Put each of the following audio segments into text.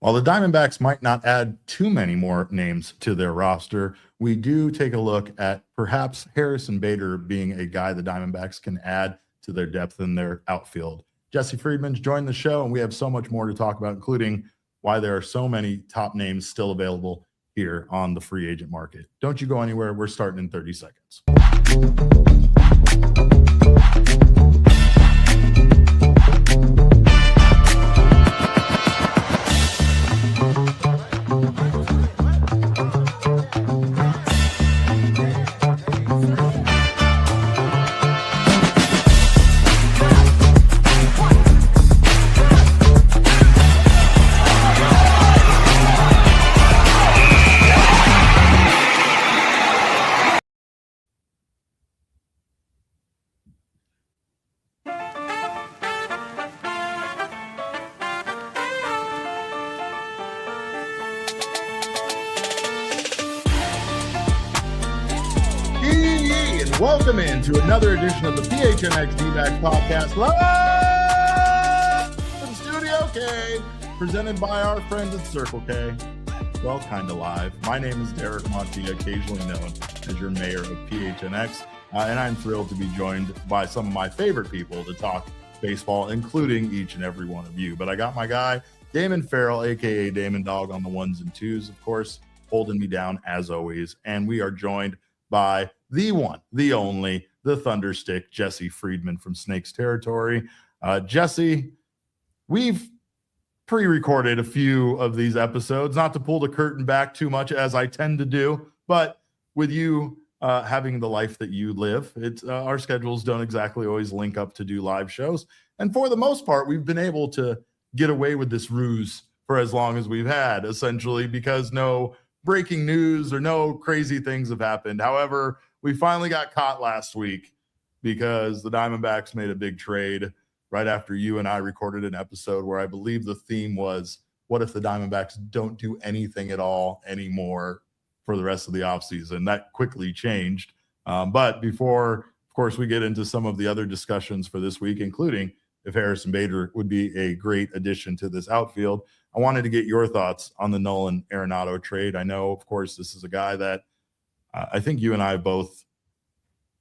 While the Diamondbacks might not add too many more names to their roster, we do take a look at perhaps Harrison Bader being a guy the Diamondbacks can add to their depth in their outfield. Jesse Friedman's joined the show, and we have so much more to talk about, including why there are so many top names still available here on the free agent market. Don't you go anywhere. We're starting in 30 seconds. Welcome into another edition of the PHNX D-Backs podcast live from Studio K, presented by our friends at Circle K. Well, kind of live. My name is Derek Montilla, occasionally known as your mayor of PHNX, and I'm thrilled to be joined by some of my favorite people to talk baseball, including each and every one of you. But I got my guy, Damon Fairall, a.k.a. Damon Dog on the ones and twos, of course, holding me down as always. And we are joined by the one, the only, the Thunderstick, Jesse Friedman from Snakes Territory. Jesse, we've pre-recorded a few of these episodes, not to pull the curtain back too much as I tend to do, but with you having the life that you live, it's our schedules don't exactly always link up to do live shows. And for the most part, we've been able to get away with this ruse for as long as we've had, essentially, because no breaking news or no crazy things have happened. However, we finally got caught last week because the Diamondbacks made a big trade right after you and I recorded an episode where I believe the theme was, what if the Diamondbacks don't do anything at all anymore for the rest of the offseason? That quickly changed. But before, of course, we get into some of the other discussions for this week, including if Harrison Bader would be a great addition to this outfield, I wanted to get your thoughts on the Nolan Arenado trade. I know, of course, this is a guy that I think you and I have both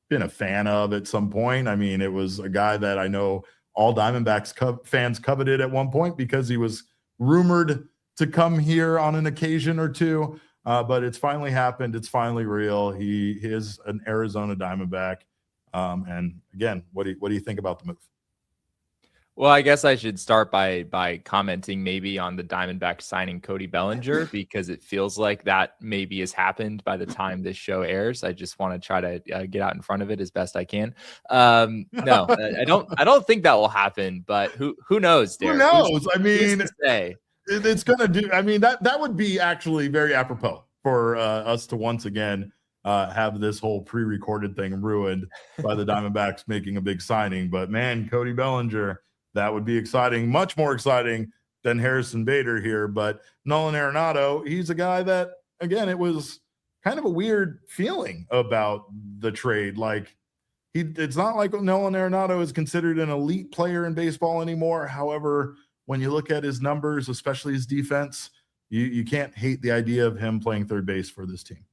been a fan of at some point. I mean, it was a guy that I know all Diamondbacks fans coveted at one point because he was rumored to come here on an occasion or two, but it's finally happened. It's finally real. He is an Arizona Diamondback. And again, what do you think about the move? Well, I guess I should start by commenting maybe on the Diamondbacks signing Cody Bellinger, because it feels like that maybe has happened by the time this show airs. I just want to try to get out in front of it as best I can. No, I don't think that will happen, but who knows, Derek? Who knows? I mean, it's going to do. I mean, that would be actually very apropos for us to once again have this whole pre-recorded thing ruined by the Diamondbacks making a big signing. But man, Cody Bellinger, that would be exciting, much more exciting than Harrison Bader here. But Nolan Arenado, he's a guy that, again, it was kind of a weird feeling about the trade. Like, it's not like Nolan Arenado is considered an elite player in baseball anymore. However, when you look at his numbers, especially his defense, you can't hate the idea of him playing third base for this team.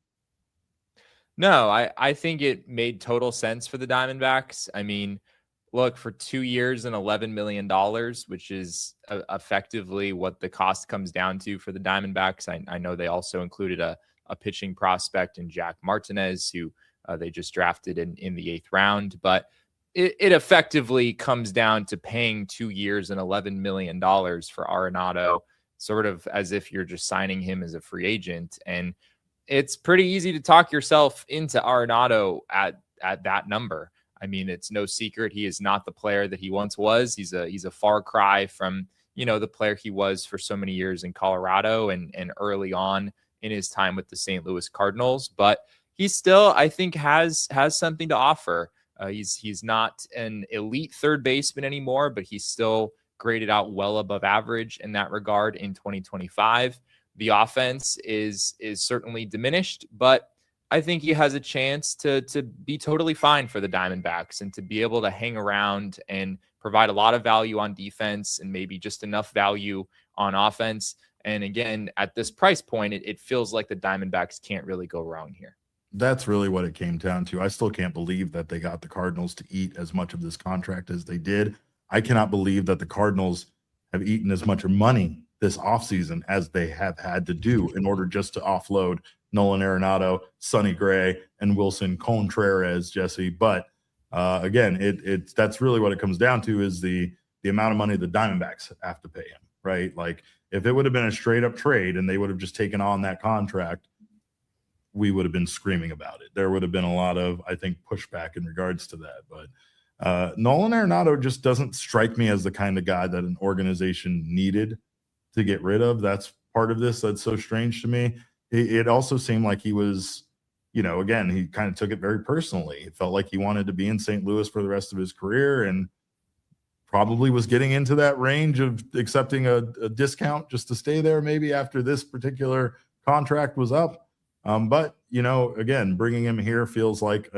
No, I think it made total sense for the Diamondbacks. I mean, look, for 2 years and $11 million, which is effectively what the cost comes down to for the Diamondbacks. I know they also included a pitching prospect in Jack Martinez, who they just drafted in the 8th round. But it effectively comes down to paying 2 years and $11 million for Arenado, sort of as if you're just signing him as a free agent. And it's pretty easy to talk yourself into Arenado at that number. I mean, it's no secret he is not the player that he once was. He's a far cry from, the player he was for so many years in Colorado and early on in his time with the St. Louis Cardinals. But he still, I think, has something to offer. He's not an elite third baseman anymore, but he's still graded out well above average in that regard in 2025. The offense is certainly diminished, but I think he has a chance to be totally fine for the Diamondbacks and to be able to hang around and provide a lot of value on defense and maybe just enough value on offense. And again, at this price point, it feels like the Diamondbacks can't really go wrong here. That's really what it came down to. I still can't believe that they got the Cardinals to eat as much of this contract as they did. I cannot believe that the Cardinals have eaten as much money this offseason as they have had to do in order just to offload Nolan Arenado, Sonny Gray, and Wilson Contreras, Jesse. But again, it's that's really what it comes down to, is the amount of money the Diamondbacks have to pay him, right? Like, if it would have been a straight up trade and they would have just taken on that contract, we would have been screaming about it. There would have been a lot of, I think, pushback in regards to that. But Nolan Arenado just doesn't strike me as the kind of guy that an organization needed to get rid of. That's part of this that's so strange to me. It also seemed like he was, again, he kind of took it very personally. It felt like he wanted to be in St. Louis for the rest of his career, and probably was getting into that range of accepting a discount just to stay there maybe after this particular contract was up. But, again, bringing him here feels like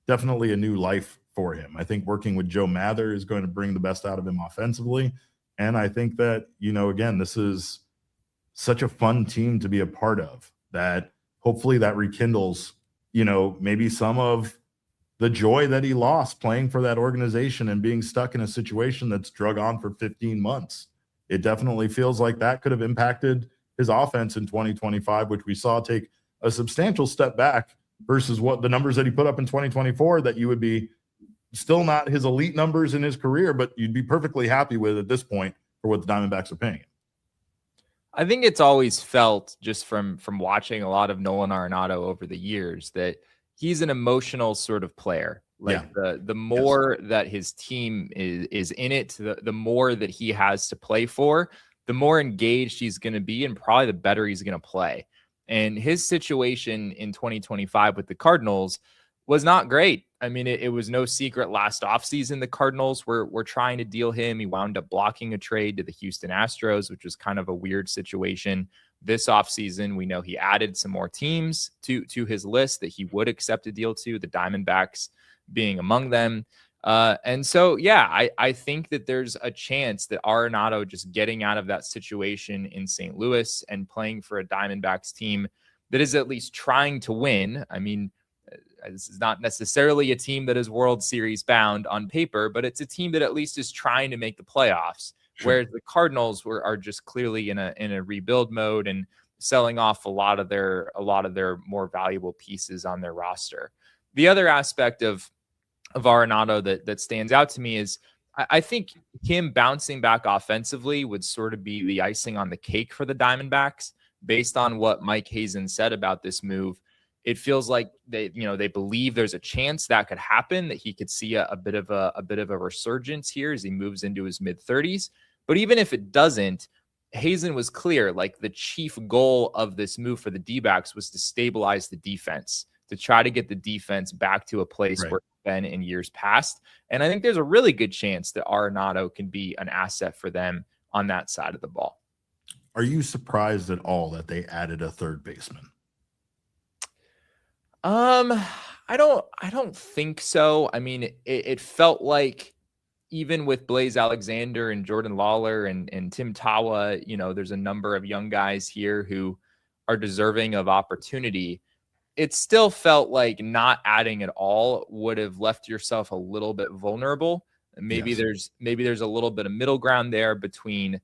definitely a new life for him. I think working with Joe Mather is going to bring the best out of him offensively. And I think that, again, this is such a fun team to be a part of, that hopefully that rekindles, maybe some of the joy that he lost playing for that organization and being stuck in a situation that's drug on for 15 months. It definitely feels like that could have impacted his offense in 2025, which we saw take a substantial step back versus what the numbers that he put up in 2024, that you would be still not his elite numbers in his career, but you'd be perfectly happy with at this point for what the Diamondbacks are paying him. I think it's always felt, just from watching a lot of Nolan Arenado over the years, that he's an emotional sort of player. Like, the more that his team is in it, the more that he has to play for, the more engaged he's going to be, and probably the better he's going to play. And his situation in 2025 with the Cardinals was not great. I mean, it was no secret last offseason the Cardinals were trying to deal him. He wound up blocking a trade to the Houston Astros, which was kind of a weird situation. This offseason, we know he added some more teams to his list that he would accept a deal to, the Diamondbacks being among them. And so, yeah, I think that there's a chance that Arenado just getting out of that situation in St. Louis and playing for a Diamondbacks team that is at least trying to win. I mean, this is not necessarily a team that is World Series bound on paper, but it's a team that at least is trying to make the playoffs. Sure. Whereas the Cardinals are just clearly in a rebuild mode and selling off a lot of their more valuable pieces on their roster. The other aspect of Arenado that stands out to me is I think him bouncing back offensively would sort of be the icing on the cake for the Diamondbacks. Based on what Mike Hazen said about this move, it feels like they believe there's a chance that could happen, that he could see a bit of a resurgence here as he moves into his mid-30s. But even if it doesn't, Hazen was clear, like, the chief goal of this move for the D-backs was to stabilize the defense, to try to get the defense back to a place where it's been in years past. And I think there's a really good chance that Arenado can be an asset for them on that side of the ball. Are you surprised at all that they added a third baseman? I don't think so. I mean, it felt like, even with Blaze Alexander and Jordan Lawlar and Tim Tawa, there's a number of young guys here who are deserving of opportunity. It still felt like not adding at all would have left yourself a little bit vulnerable. Maybe there's a little bit of middle ground there between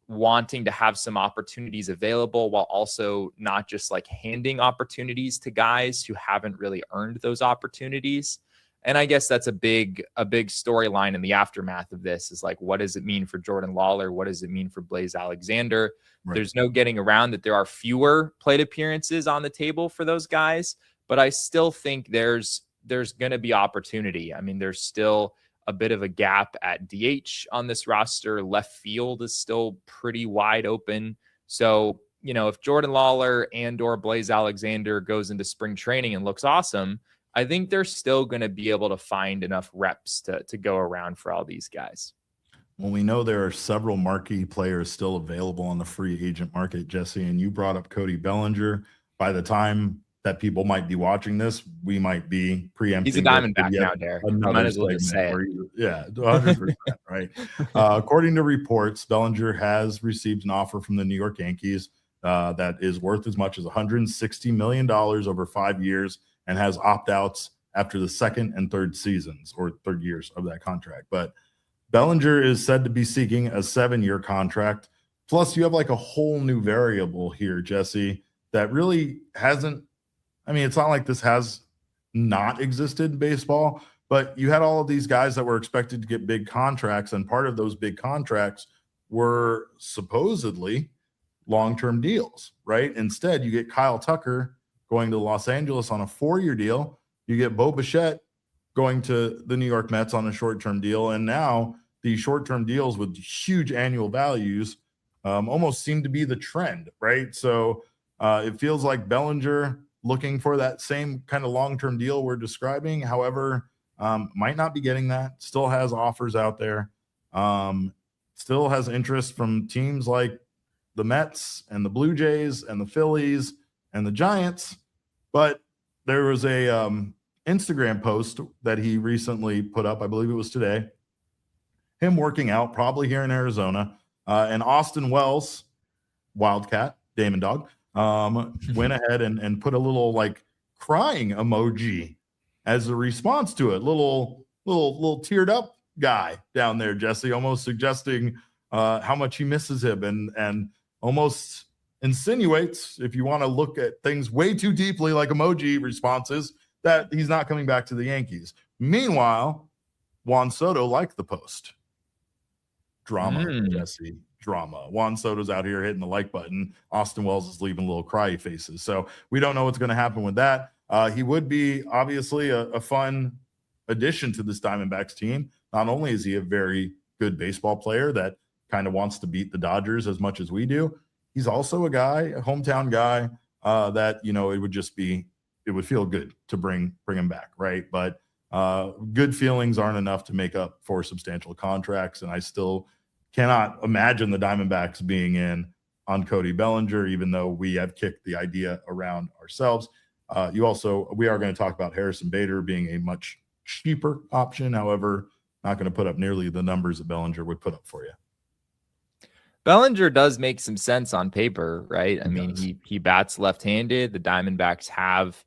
wanting to have some opportunities available while also not just like handing opportunities to guys who haven't really earned those opportunities. And I guess that's a big storyline in the aftermath of this, is like, what does it mean for Jordan Lawlar? What does it mean for Blaze Alexander? Right. There's no getting around that there are fewer plate appearances on the table for those guys, but I still think there's going to be opportunity. I mean, there's still a bit of a gap at DH on this roster. Left field is still pretty wide open. So, if Jordan Lawlar and or Blaze Alexander goes into spring training and looks awesome, I think they're still going to be able to find enough reps to go around for all these guys. Well, we know there are several marquee players still available on the free agent market, Jesse, and you brought up Cody Bellinger. By the time that people might be watching this, we might be preempting. He's a Diamondback now, Derek. Might as well just say it. Yeah, 100%, right? According to reports, Bellinger has received an offer from the New York Yankees that is worth as much as $160 million over 5 years and has opt-outs after the second and third seasons or third years of that contract. But Bellinger is said to be seeking a 7-year contract. Plus, you have like a whole new variable here, Jesse, that really hasn't. I mean, it's not like this has not existed in baseball, but you had all of these guys that were expected to get big contracts, and part of those big contracts were supposedly long-term deals, right? Instead, you get Kyle Tucker going to Los Angeles on a 4-year deal. You get Bo Bichette going to the New York Mets on a short-term deal, and now the short-term deals with huge annual values almost seem to be the trend, right? So it feels like Bellinger looking for that same kind of long-term deal we're describing. However, might not be getting that. Still has offers out there. Still has interest from teams like the Mets and the Blue Jays and the Phillies and the Giants. But there was a Instagram post that he recently put up, I believe it was today, him working out probably here in Arizona. And Austin Wells, Wildcat, Damon Dog, went ahead and put a little like crying emoji as a response to it. Little teared up guy down there, Jesse, almost suggesting how much he misses him and almost insinuates, if you want to look at things way too deeply like emoji responses, that he's not coming back to the Yankees. Meanwhile, Juan Soto liked the post. Drama, Jesse. Drama. Juan Soto's out here hitting the like button. Austin Wells is leaving little cry faces. So we don't know what's going to happen with that. He would be obviously a fun addition to this Diamondbacks team. Not only is he a very good baseball player that kind of wants to beat the Dodgers as much as we do, he's also a hometown guy that, it would feel good to bring him back, right? But good feelings aren't enough to make up for substantial contracts, and I still cannot imagine the Diamondbacks being in on Cody Bellinger, even though we have kicked the idea around ourselves. We are going to talk about Harrison Bader being a much cheaper option. However, not going to put up nearly the numbers that Bellinger would put up for you. Bellinger does make some sense on paper, right? I mean, he bats left-handed. The Diamondbacks have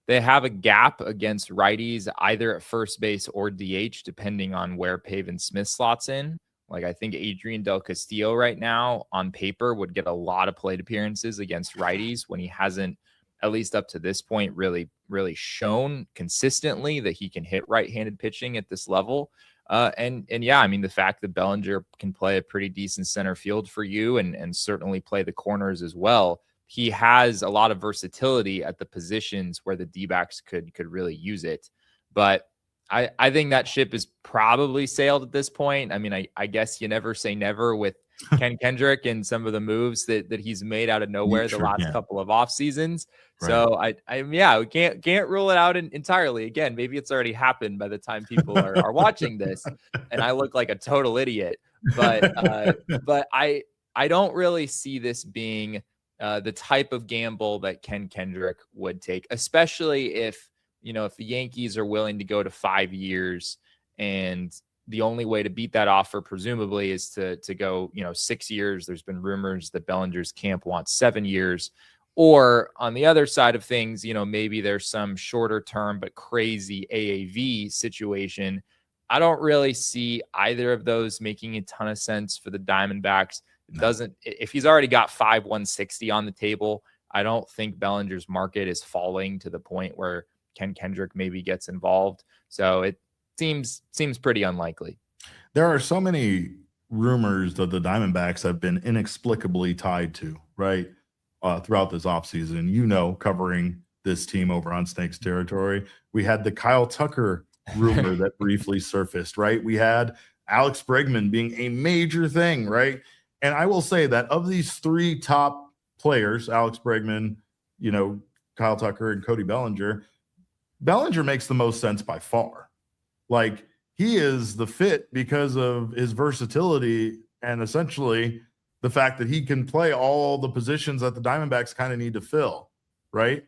a gap against righties, either at first base or DH, depending on where Pavin Smith slots in. Like, I think Adrian Del Castillo right now on paper would get a lot of plate appearances against righties when he hasn't, at least up to this point, really shown consistently that he can hit right-handed pitching at this level. And yeah, I mean, the fact that Bellinger can play a pretty decent center field for you and certainly play the corners as well. He has a lot of versatility at the positions where the D-backs could really use it. But I think that ship is probably sailed at this point. I mean, I guess you never say never with Ken Kendrick and some of the moves that he's made out of nowhere the last couple of off seasons. Right. So we can't rule it out entirely. Again, maybe it's already happened by the time people are watching this, and I look like a total idiot. But I don't really see this being the type of gamble that Ken Kendrick would take, especially if the Yankees are willing to go to 5 years, and the only way to beat that offer presumably is to go 6 years. There's been rumors that Bellinger's camp wants 7 years. Or on the other side of things, maybe there's some shorter term but crazy AAV situation. I don't really see either of those making a ton of sense for the Diamondbacks. It doesn't. If he's already got 160 on the table, I don't think Bellinger's market is falling to the point where Ken Kendrick maybe gets involved. So it seems pretty unlikely. There are so many rumors that the Diamondbacks have been inexplicably tied to, right? Throughout this offseason, covering this team over on Snakes territory. We had the Kyle Tucker rumor that briefly surfaced, right? We had Alex Bregman being a major thing, right? And I will say that of these three top players, Alex Bregman, Kyle Tucker, and Cody Bellinger, Bellinger makes the most sense by far. Like, he is the fit because of his versatility and essentially the fact that he can play all the positions that the Diamondbacks kind of need to fill, right?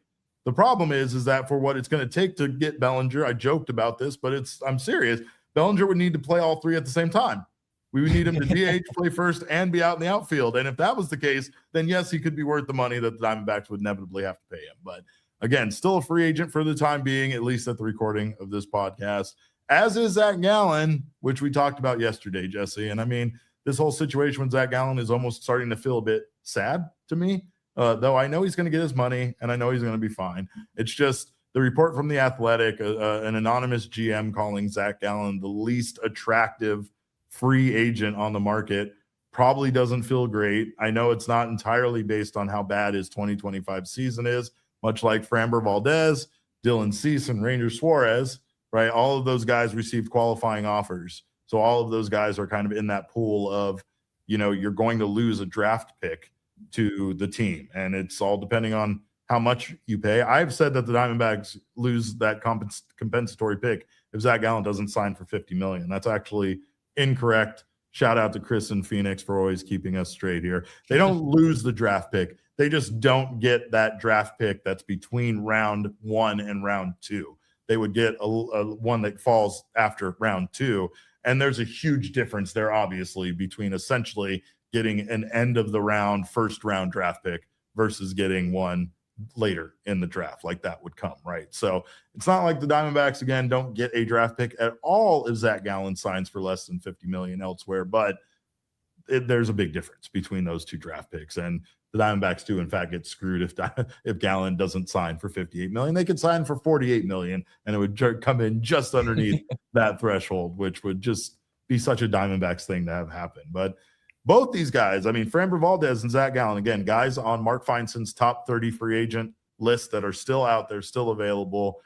The problem is that for what it's going to take to get Bellinger, I joked about this, but I'm serious. Bellinger would need to play all three at the same time. We would need him to DH, play first, and be out in the outfield. And if that was the case, then yes, he could be worth the money that the Diamondbacks would inevitably have to pay him. But again, still a free agent for the time being, at least at the recording of this podcast, as is Zac Gallen, which we talked about yesterday, Jesse. And I mean, this whole situation with Zac Gallen is almost starting to feel a bit sad to me, though I know he's going to get his money and I know he's going to be fine. It's just the report from The Athletic, an anonymous GM calling Zac Gallen the least attractive free agent on the market, probably doesn't feel great. I know it's not entirely based on how bad his 2025 season is, much like Framber Valdez, Dylan Cease, and Ranger Suarez, right? All of those guys received qualifying offers. So all of those guys are kind of in that pool of, you're going to lose a draft pick to the team. And it's all depending on how much you pay. I've said that the Diamondbacks lose that compensatory pick if Zac Gallen doesn't sign for $50 million. That's actually incorrect. Shout out to Chris in Phoenix for always keeping us straight here. They don't lose the draft pick. They just don't get that draft pick that's between round 1 and round 2. They would get a one that falls after round 2. And there's a huge difference there, obviously, between essentially getting an end of the round, first round draft pick versus getting one later in the draft. Like that would come, right? So it's not like the Diamondbacks, again, don't get a draft pick at all if Zac Gallen signs for less than $50 million elsewhere. But there's a big difference between those two draft picks. And the Diamondbacks do, in fact, get screwed if Gallen doesn't sign for $58 million. They could sign for $48 million, and it would come in just underneath that threshold, which would just be such a Diamondbacks thing to have happen. But both these guys, I mean, Framber Valdez and Zac Gallen, again, guys on Mark Feinson's top 30 free agent list that are still out there, still available.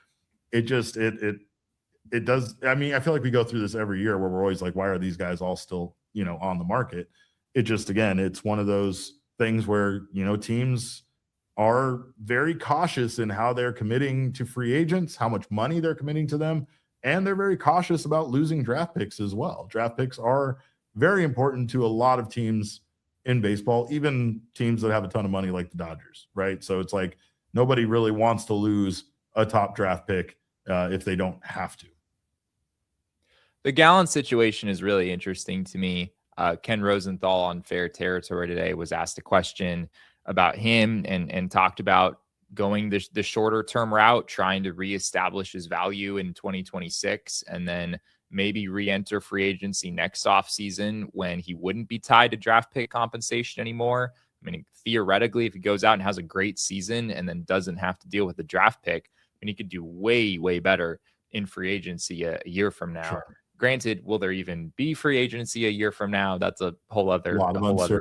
It does. I mean, I feel like we go through this every year where we're always like, why are these guys all still, on the market? It just, again, it's one of those things where, teams are very cautious in how they're committing to free agents, how much money they're committing to them, and they're very cautious about losing draft picks as well. Draft picks are very important to a lot of teams in baseball, even teams that have a ton of money like the Dodgers, right? So it's like nobody really wants to lose a top draft pick if they don't have to. The Gallen situation is really interesting to me. Ken Rosenthal on Fair Territory today was asked a question about him and talked about going the shorter term route, trying to reestablish his value in 2026, and then maybe re-enter free agency next offseason when he wouldn't be tied to draft pick compensation anymore. I mean, theoretically, if he goes out and has a great season and then doesn't have to deal with the draft pick, I mean, he could do way, way better in free agency a year from now. Sure. Granted, will there even be free agency a year from now? That's a whole other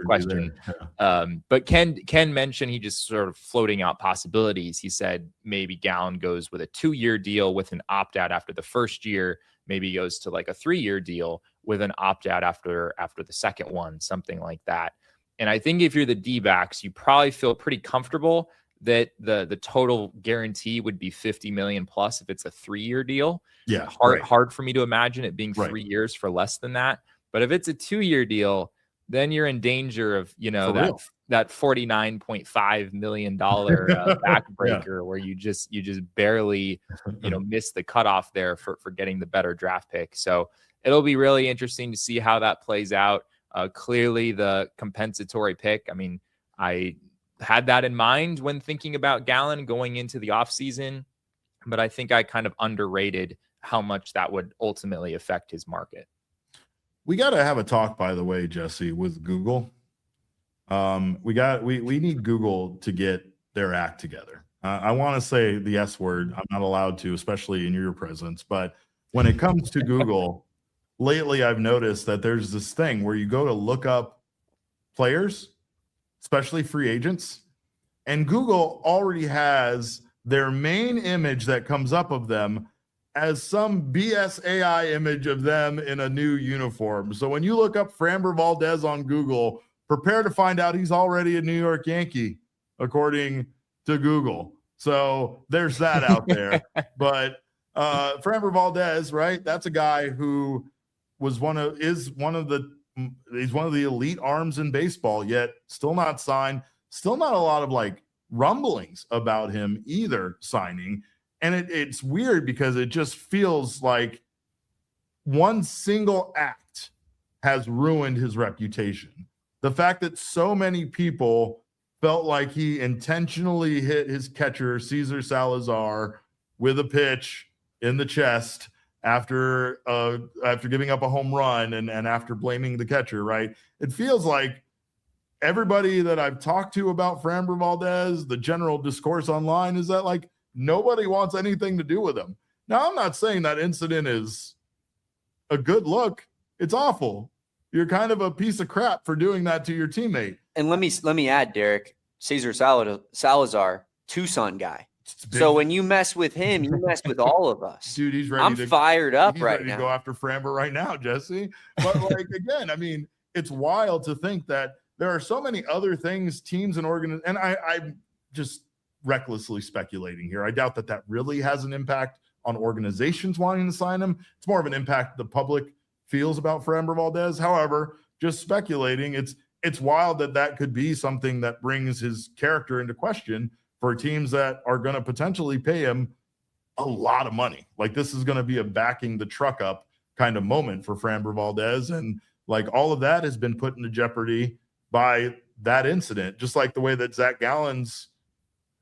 question. Yeah. But Ken mentioned, he just sort of floating out possibilities. He said maybe Gallen goes with a 2-year deal with an opt-out after the first year. Maybe goes to like a 3-year deal with an opt-out after the second one, something like that. And I think if you're the D-backs, you probably feel pretty comfortable that the total guarantee would be $50 million plus if it's a 3-year deal. Yeah, hard for me to imagine it being 3 years for less than that. But if it's a 2-year deal, then you're in danger of that $49.5 million backbreaker where you just barely miss the cutoff there for getting the better draft pick. So it'll be really interesting to see how that plays out. Clearly the compensatory pick, I mean, I had that in mind when thinking about Gallen going into the offseason, but I think I kind of underrated how much that would ultimately affect his market. We got to have a talk, by the way, Jesse, with Google. We need Google to get their act together. I want to say the S word. I'm not allowed to, especially in your presence. But when it comes to Google, lately I've noticed that there's this thing where you go to look up players, especially free agents, and Google already has their main image that comes up of them as some BS AI image of them in a new uniform. So when you look up Framber Valdez on Google, prepare to find out he's already a New York Yankee, according to Google. So there's that out there. But Framber Valdez, right? That's a guy who he's one of the elite arms in baseball, yet still not signed, still not a lot of like rumblings about him either signing. And it's weird because it just feels like one single act has ruined his reputation. The fact that so many people felt like he intentionally hit his catcher, Cesar Salazar, with a pitch in the chest after giving up a home run and after blaming the catcher, right? It feels like everybody that I've talked to about Framber Valdez, the general discourse online is that like nobody wants anything to do with him. Now, I'm not saying that incident is a good look. It's awful. You're kind of a piece of crap for doing that to your teammate. And let me add, Derek, Cesar Salazar, Tucson guy. So when you mess with him, you mess with all of us. Dude, he's ready. I'm fired up he's right ready now. to go after Framber right now, Jesse. But like again, I mean, it's wild to think that there are so many other things, teams and organizations, and I'm just recklessly speculating here. I doubt that really has an impact on organizations wanting to sign him. It's more of an impact the public feels about Framber Valdez. However, just speculating, it's wild that could be something that brings his character into question for teams that are going to potentially pay him a lot of money. Like this is going to be a backing the truck up kind of moment for Framber Valdez. And like all of that has been put into jeopardy by that incident, just like the way that Zac Gallen's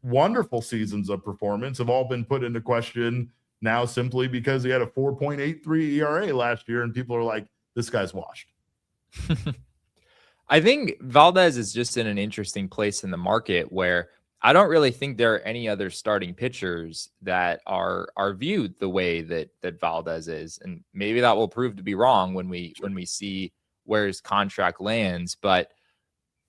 wonderful seasons of performance have all been put into question now simply because he had a 4.83 ERA last year and people are like, this guy's washed. I think Valdez is just in an interesting place in the market where I don't really think there are any other starting pitchers that are viewed the way that Valdez is. And maybe that will prove to be wrong when we see where his contract lands. But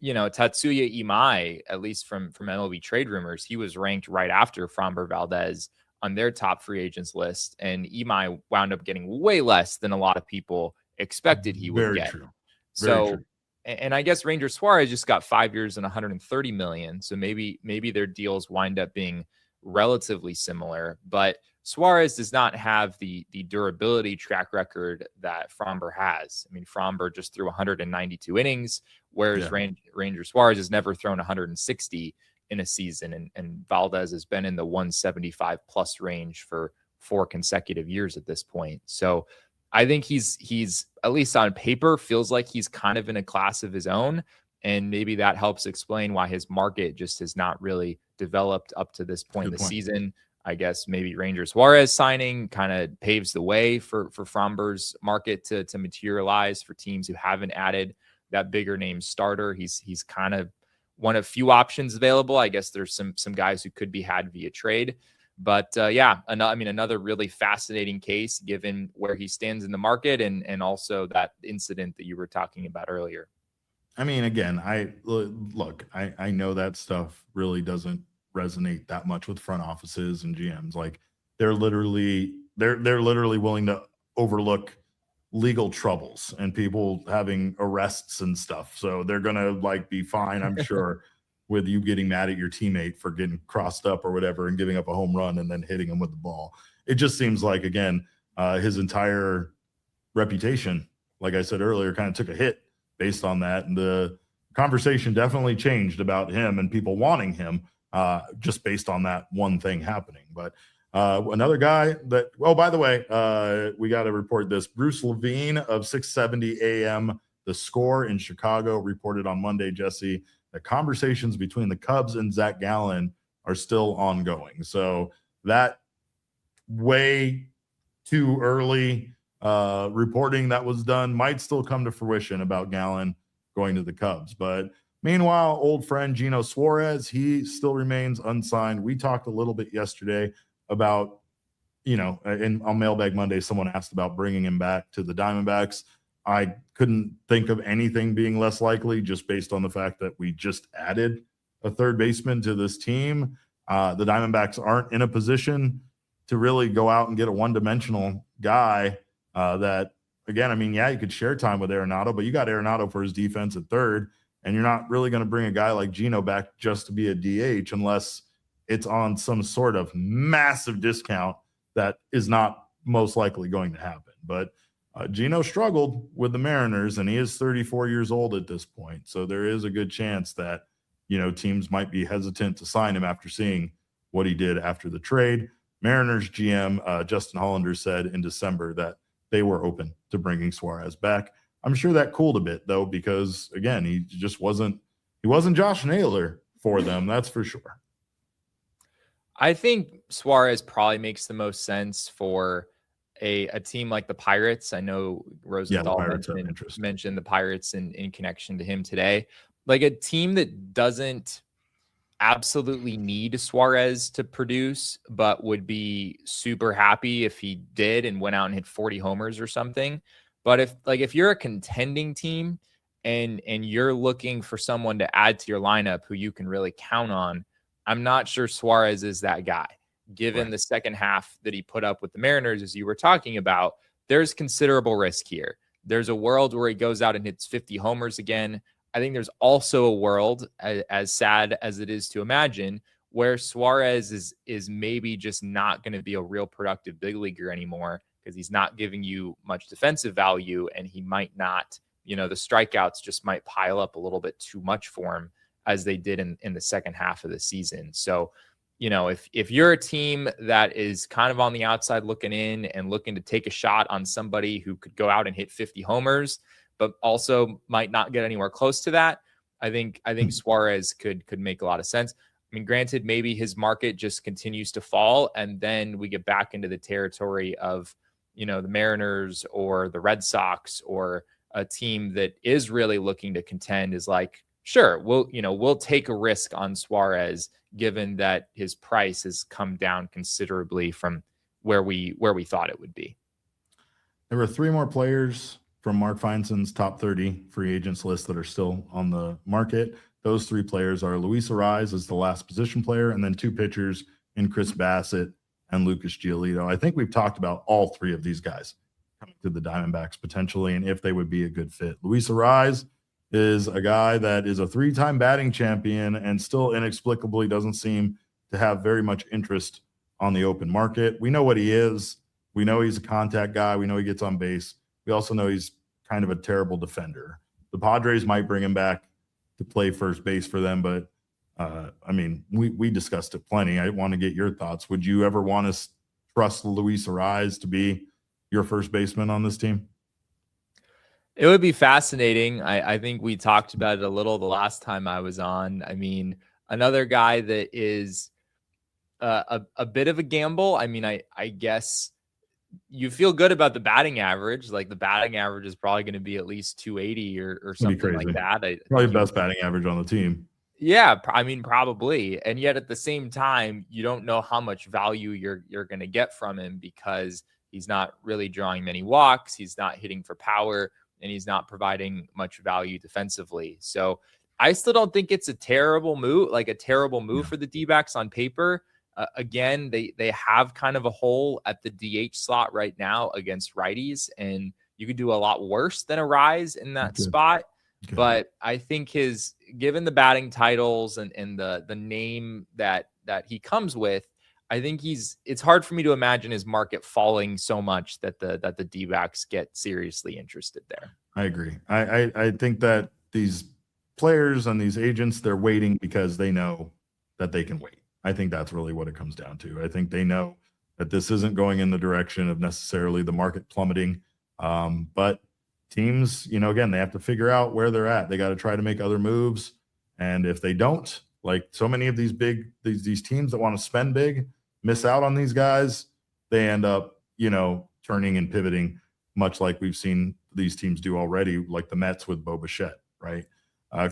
you know, Tatsuya Imai, at least from MLB trade rumors, he was ranked right after Framber Valdez on their top free agents list. And Imai wound up getting way less than a lot of people expected he would get. True. So, true. And I guess Ranger Suarez just got 5 years and $130 million. So maybe their deals wind up being relatively similar, but Suarez does not have the durability track record that Framber has. I mean, Framber just threw 192 innings, whereas Ranger Suarez has never thrown 160 in a season. And Valdez has been in the 175 plus range for 4 consecutive years at this point. So I think he's at least on paper feels like he's kind of in a class of his own. And maybe that helps explain why his market just has not really developed up to this point in the season. I guess maybe Ranger Suarez signing kind of paves the way for Framber's market to materialize for teams who haven't added that bigger name starter. He's kind of one of few options available. I guess there's some guys who could be had via trade. But another really fascinating case given where he stands in the market and also that incident that you were talking about earlier. I mean, again, I know that stuff really doesn't resonate that much with front offices and GMs. Like they're literally willing to overlook legal troubles and people having arrests and stuff. So they're gonna like be fine, I'm sure, with you getting mad at your teammate for getting crossed up or whatever and giving up a home run and then hitting him with the ball. It just seems like, again, his entire reputation, like I said earlier, kind of took a hit based on that. And the conversation definitely changed about him and people wanting him just based on that one thing happening. But another guy that, oh, by the way, we got to report this. Bruce Levine of 670 AM, The Score in Chicago, reported on Monday, Jesse, the conversations between the Cubs and Zac Gallen are still ongoing. So that way too early reporting that was done might still come to fruition about Gallen going to the Cubs. But meanwhile, old friend Eugenio Suarez, he still remains unsigned. We talked a little bit yesterday about, and on Mailbag Monday, someone asked about bringing him back to the Diamondbacks. I couldn't think of anything being less likely just based on the fact that we just added a third baseman to this team. The Diamondbacks aren't in a position to really go out and get a one-dimensional guy that, again, I mean, yeah, you could share time with Arenado, but you got Arenado for his defense at third, and you're not really going to bring a guy like Gino back just to be a DH unless it's on some sort of massive discount that is not most likely going to happen. But Gino struggled with the Mariners, and he is 34 years old at this point. So there is a good chance that teams might be hesitant to sign him after seeing what he did after the trade. Mariners GM Justin Hollander said in December that they were open to bringing Suarez back. I'm sure that cooled a bit, though, because, again, he wasn't Josh Naylor for them, that's for sure. I think Suarez probably makes the most sense for a team like the Pirates. I know Rosenthal mentioned the Pirates in connection to him today. Like a team that doesn't absolutely need Suarez to produce, but would be super happy if he did and went out and hit 40 homers or something. But if you're a contending team and you're looking for someone to add to your lineup who you can really count on, I'm not sure Suarez is that guy. Given the second half that he put up with the Mariners, as you were talking about, there's considerable risk here. There's a world where he goes out and hits 50 homers again. I think there's also a world, as sad as it is to imagine, where Suarez is maybe just not going to be a real productive big leaguer anymore because he's not giving you much defensive value, and he might not, the strikeouts just might pile up a little bit too much for him as they did in the second half of the season. So, if you're a team that is kind of on the outside looking in and looking to take a shot on somebody who could go out and hit 50 homers, but also might not get anywhere close to that, I think Suarez could make a lot of sense. I mean, granted, maybe his market just continues to fall, and then we get back into the territory of, the Mariners or the Red Sox or a team that is really looking to contend is like, sure, we'll take a risk on Suarez, given that his price has come down considerably from where we thought it would be. There were 3 more players from Mark Feinson's top 30 free agents list that are still on the market. Those 3 players are Luis Arraez as the last position player, and then 2 pitchers in Chris Bassett and Lucas Giolito. I think we've talked about all 3 of these guys coming to the Diamondbacks potentially and if they would be a good fit. Luis Arraez is a guy that is a 3-time batting champion and still inexplicably doesn't seem to have very much interest on the open market. We know what he is. We know he's a contact guy. We know he gets on base. We also know he's kind of a terrible defender. The Padres might bring him back to play first base for them, but we discussed it plenty. I want to get your thoughts. Would you ever want to trust Luis Arraez to be your first baseman on this team? It would be fascinating. I think we talked about it a little the last time I was on. I mean, another guy that is a bit of a gamble. I mean, I guess you feel good about the batting average. Like the batting average is probably going to be at least 280 or something like that. Probably best batting average on the team. Yeah, I mean, probably. And yet at the same time, you don't know how much value you're going to get from him because he's not really drawing many walks. He's not hitting for power, and he's not providing much value defensively. So I still don't think it's a terrible move for the D-backs on paper. Again, they have kind of a hole at the DH slot right now against righties, and you could do a lot worse than Arraez in that spot. Okay. But I think given the batting titles and the name that he comes with, I think it's hard for me to imagine his market falling so much that the D-backs get seriously interested there. I agree. I think that these players and these agents, they're waiting because they know that they can wait. I think that's really what it comes down to. I think they know that this isn't going in the direction of necessarily the market plummeting. But teams, again, they have to figure out where they're at. They got to try to make other moves. And if they don't, like so many of these these teams that want to spend big, miss out on these guys, they end up, turning and pivoting, much like we've seen these teams do already, like the Mets with Bo Bichette, right?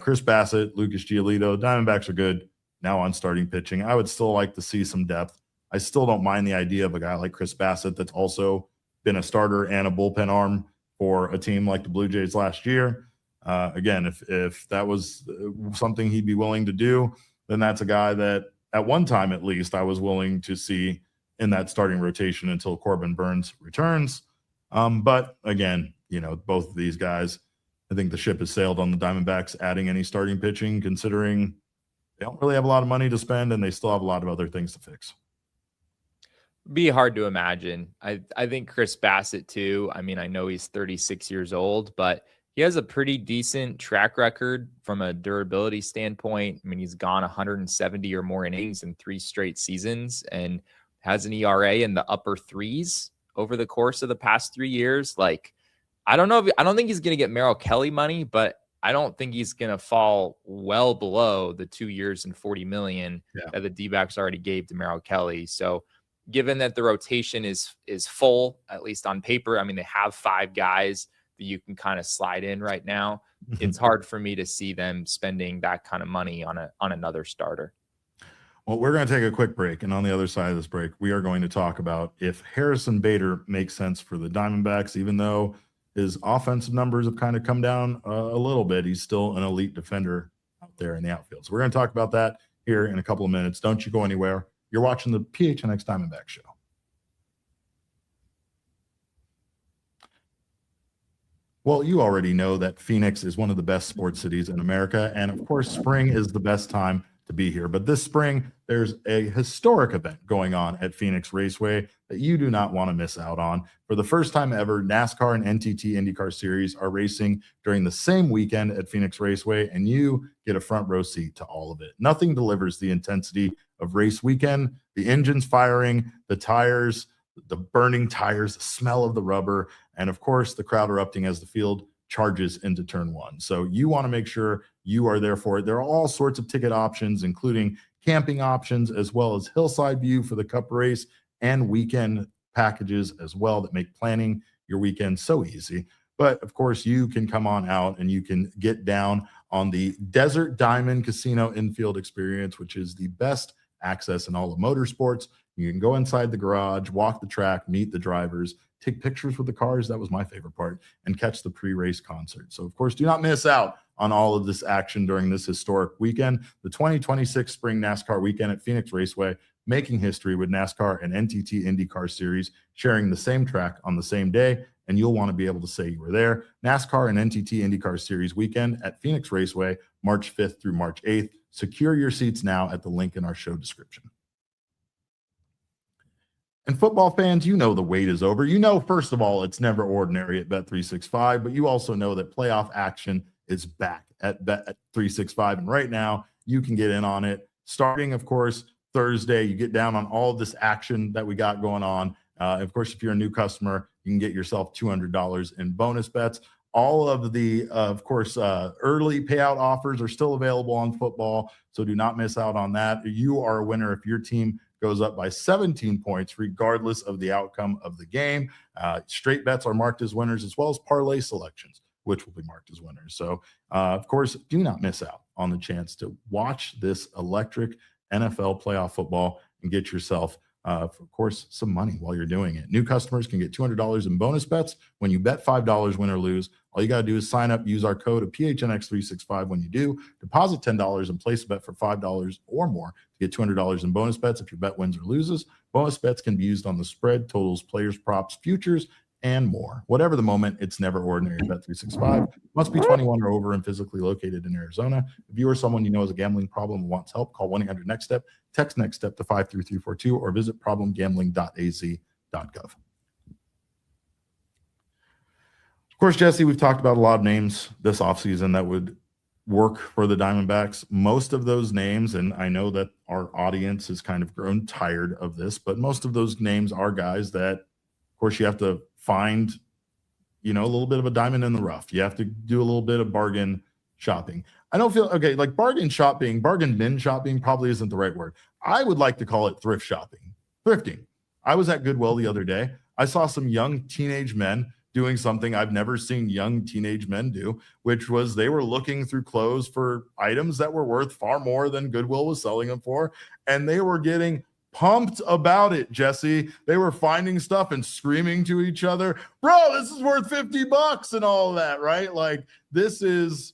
Chris Bassett, Lucas Giolito, Diamondbacks are good now on starting pitching. I would still like to see some depth. I still don't mind the idea of a guy like Chris Bassett that's also been a starter and a bullpen arm for a team like the Blue Jays last year. Again, if that was something he'd be willing to do, then that's a guy that at one time, at least, I was willing to see in that starting rotation until Corbin Burns returns. But again, both of these guys, I think the ship has sailed on the Diamondbacks adding any starting pitching, considering they don't really have a lot of money to spend and they still have a lot of other things to fix. Be hard to imagine. I think Chris Bassett too. I mean, I know he's 36 years old, but he has a pretty decent track record from a durability standpoint. I mean, he's gone 170 or more innings in 3 straight seasons and has an ERA in the upper 3s over the course of the past 3 years. Like, I don't think he's going to get Merrill Kelly money, but I don't think he's going to fall well below the 2 years and $40 million that the D-backs already gave to Merrill Kelly. So given that the rotation is full, at least on paper, I mean, they have 5 guys that you can kind of slide in right now. It's hard for me to see them spending that kind of money on another starter. Well, we're going to take a quick break, and on the other side of this break, we are going to talk about if Harrison Bader makes sense for the Diamondbacks. Even though his offensive numbers have kind of come down a little bit, he's still an elite defender out there in the outfield. So we're going to talk about that here in a couple of minutes. Don't you go anywhere. You're watching the PHNX Diamondback Show. Well, you already know that Phoenix is one of the best sports cities in America, and of course, spring is the best time to be here. But this spring, there's a historic event going on at Phoenix Raceway that you do not want to miss out on. For the first time ever, NASCAR and NTT IndyCar Series are racing during the same weekend at Phoenix Raceway, and you get a front row seat to all of it. Nothing delivers the intensity of race weekend, the engines firing, the tires, the burning tires, the smell of the rubber, and of course, the crowd erupting as the field charges into turn 1. So you want to make sure you are there for it. There are all sorts of ticket options, including camping options, as well as hillside view for the Cup race and weekend packages as well that make planning your weekend so easy. But of course, you can come on out and you can get down on the Desert Diamond Casino infield experience, which is the best access in all of motorsports. You can go inside the garage, walk the track, meet the drivers, take pictures with the cars. That was my favorite part, and catch the pre-race concert. So, of course, do not miss out on all of this action during this historic weekend, the 2026 Spring NASCAR Weekend at Phoenix Raceway, making history with NASCAR and NTT IndyCar Series sharing the same track on the same day, and you'll want to be able to say you were there. NASCAR and NTT IndyCar Series Weekend at Phoenix Raceway, March 5th through March 8th. Secure your seats now at the link in our show description. And football fans, you know the wait is over. You know, first of all, it's never ordinary at Bet365, but you also know that playoff action is back at Bet365. And right now, you can get in on it. Starting, of course, Thursday, you get down on all of this action that we got going on. Of course, if you're a new customer, you can get yourself $200 in bonus bets. All of the, of course, early payout offers are still available on football, so do not miss out on that. You are a winner if your team goes up by 17 points, regardless of the outcome of the game. Straight bets are marked as winners, as well as parlay selections, which will be marked as winners. So, of course, do not miss out on the chance to watch this electric NFL playoff football and get yourself, of course, some money while you're doing it. New customers can get $200 in bonus bets when you bet $5, win or lose. All you got to do is sign up, use our code of PHNX365 when you do, deposit $10 and place a bet for $5 or more to get $200 in bonus bets if your bet wins or loses. Bonus bets can be used on the spread, totals, players, props, futures, and more. Whatever the moment, it's never ordinary. Bet365 must be 21 or over and physically located in Arizona. If you or someone you know has a gambling problem and wants help, call 1-800-NEXT-STEP, text NEXT STEP to 53342, or visit problemgambling.az.gov. Of course, Jesse, we've talked about a lot of names this offseason that would work for the Diamondbacks. Most of those names, and I know that our audience has kind of grown tired of this, but most of those names are guys that, of course, you have to find, a little bit of a diamond in the rough. You have to do a little bit of bargain shopping. I don't feel, okay, like bargain bin shopping probably isn't the right word. I would like to call it thrift shopping, thrifting. I was at Goodwill the other day. I saw some young teenage men doing something I've never seen young teenage men do, which was they were looking through clothes for items that were worth far more than Goodwill was selling them for, and they were getting pumped about it, Jesse. They were finding stuff and screaming to each other, bro, this is worth $50 and all of that, right? Like, this is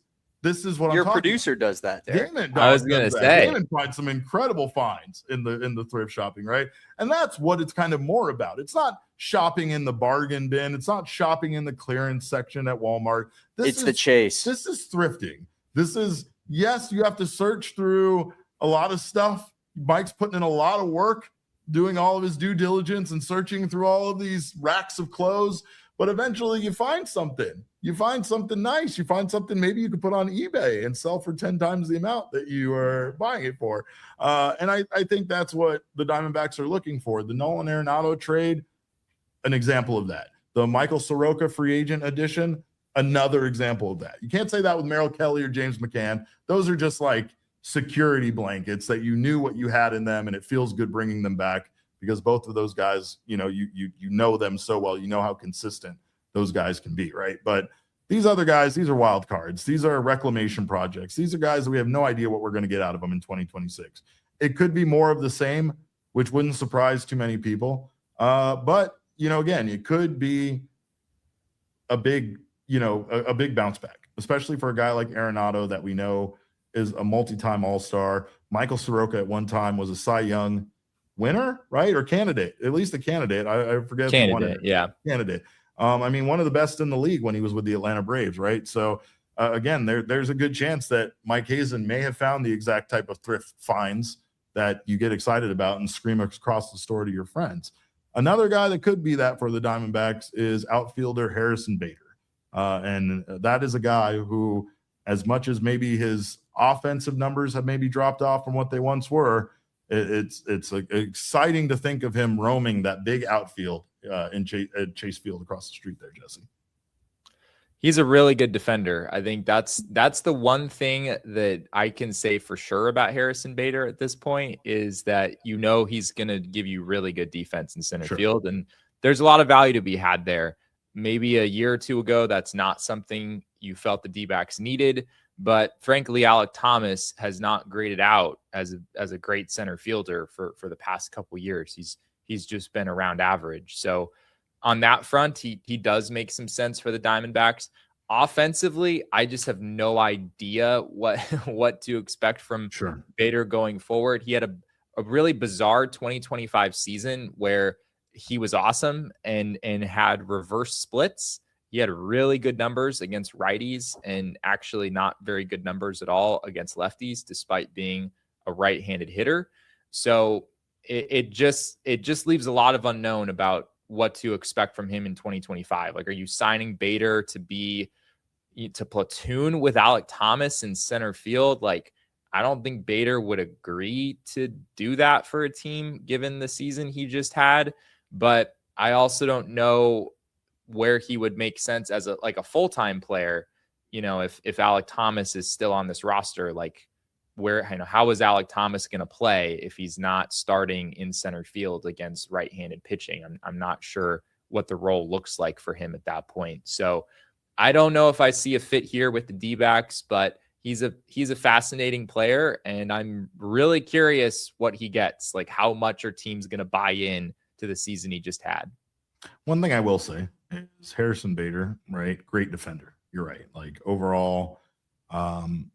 what your I'm producer does that there. Damon, I was gonna say, Damon finds some incredible finds in the thrift shopping, right? And that's what it's kind of more about. It's not shopping in the bargain bin. It's not shopping in the clearance section at Walmart. It's the chase. This is thrifting. This is, yes, you have to search through a lot of stuff. Mike's putting in a lot of work doing all of his due diligence and searching through all of these racks of clothes. but eventually you find something. You find something nice. You find something maybe you could put on eBay and sell for 10 times the amount that you are buying it for. And I think that's what the Diamondbacks are looking for. The Nolan Arenado trade, an example of that. The Michael Soroka free agent addition, another example of that. You can't say that with Merrill Kelly or James McCann. Those are just like security blankets that you knew what you had in them, and it feels good bringing them back because both of those guys, you know them so well. You know how consistent those guys can be, right? But these other guys, these are wild cards. These are reclamation projects. These are guys that we have no idea what we're going to get out of them in 2026. It could be more of the same, which wouldn't surprise too many people. But again, it could be a big bounce back, especially for a guy like Arenado that we know is a multi-time All-Star. Michael Soroka at one time was a Cy Young winner, right? Or candidate, at least a candidate. I forget. Candidate, yeah. Candidate. One of the best in the league when he was with the Atlanta Braves, right? So again, there's a good chance that Mike Hazen may have found the exact type of thrift finds that you get excited about and scream across the store to your friends. Another guy that could be that for the Diamondbacks is outfielder Harrison Bader. And that is a guy who, as much as maybe his offensive numbers have maybe dropped off from what they once were, it's exciting to think of him roaming that big outfield in Chase Field across the street there, Jesse. He's a really good defender. I think that's the one thing that I can say for sure about Harrison Bader at this point is that he's going to give you really good defense in center field, and there's a lot of value to be had there. Maybe a year or two ago, that's not something you felt the D-backs needed, but frankly, Alek Thomas has not graded out as a great center fielder for the past couple of years. He's just been around average. So on that front, he does make some sense for the Diamondbacks. Offensively, I just have no idea what to expect from Bader going forward. He had a really bizarre 2025 season where he was awesome and had reverse splits. He had really good numbers against righties and actually not very good numbers at all against lefties, despite being a right-handed hitter. So it just leaves a lot of unknown about what to expect from him in 2025. Like, are you signing Bader to platoon with Alek Thomas in center field? Like, I don't think Bader would agree to do that for a team given the season he just had. But I also don't know where he would make sense as a full-time player. If Alek Thomas is still on this roster, like how is Alek Thomas going to play if he's not starting in center field against right-handed pitching? I'm not sure what the role looks like for him at that point. So I don't know if I see a fit here with the D-backs, but he's a fascinating player, and I'm really curious what he gets. Like, how much are teams going to buy in to the season he just had? One thing I will say is Harrison Bader, right? Great defender. You're right. Like, overall, the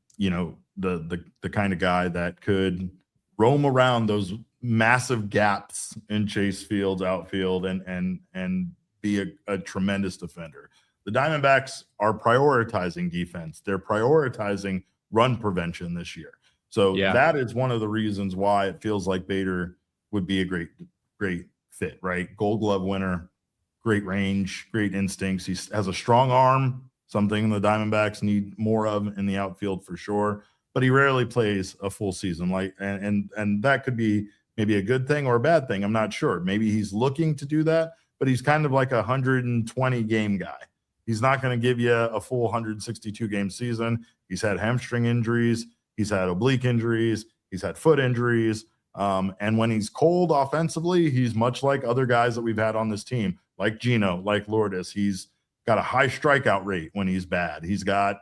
kind of guy that could roam around those massive gaps in Chase Field's outfield and be a tremendous defender. The Diamondbacks are prioritizing defense. They're prioritizing run prevention this year. So that is one of the reasons why it feels like Bader would be a great fit, right? Gold Glove winner, great range, great instincts. He has a strong arm, something the Diamondbacks need more of in the outfield for sure. But he rarely plays a full season, and that could be maybe a good thing or a bad thing. I'm not sure. Maybe he's looking to do that, but he's kind of like a 120 game guy. He's not going to give you a full 162 game season. He's had hamstring injuries. He's had oblique injuries. He's had foot injuries. And when he's cold offensively, he's much like other guys that we've had on this team, like Gino, like Lourdes. He's got a high strikeout rate when he's bad. He's got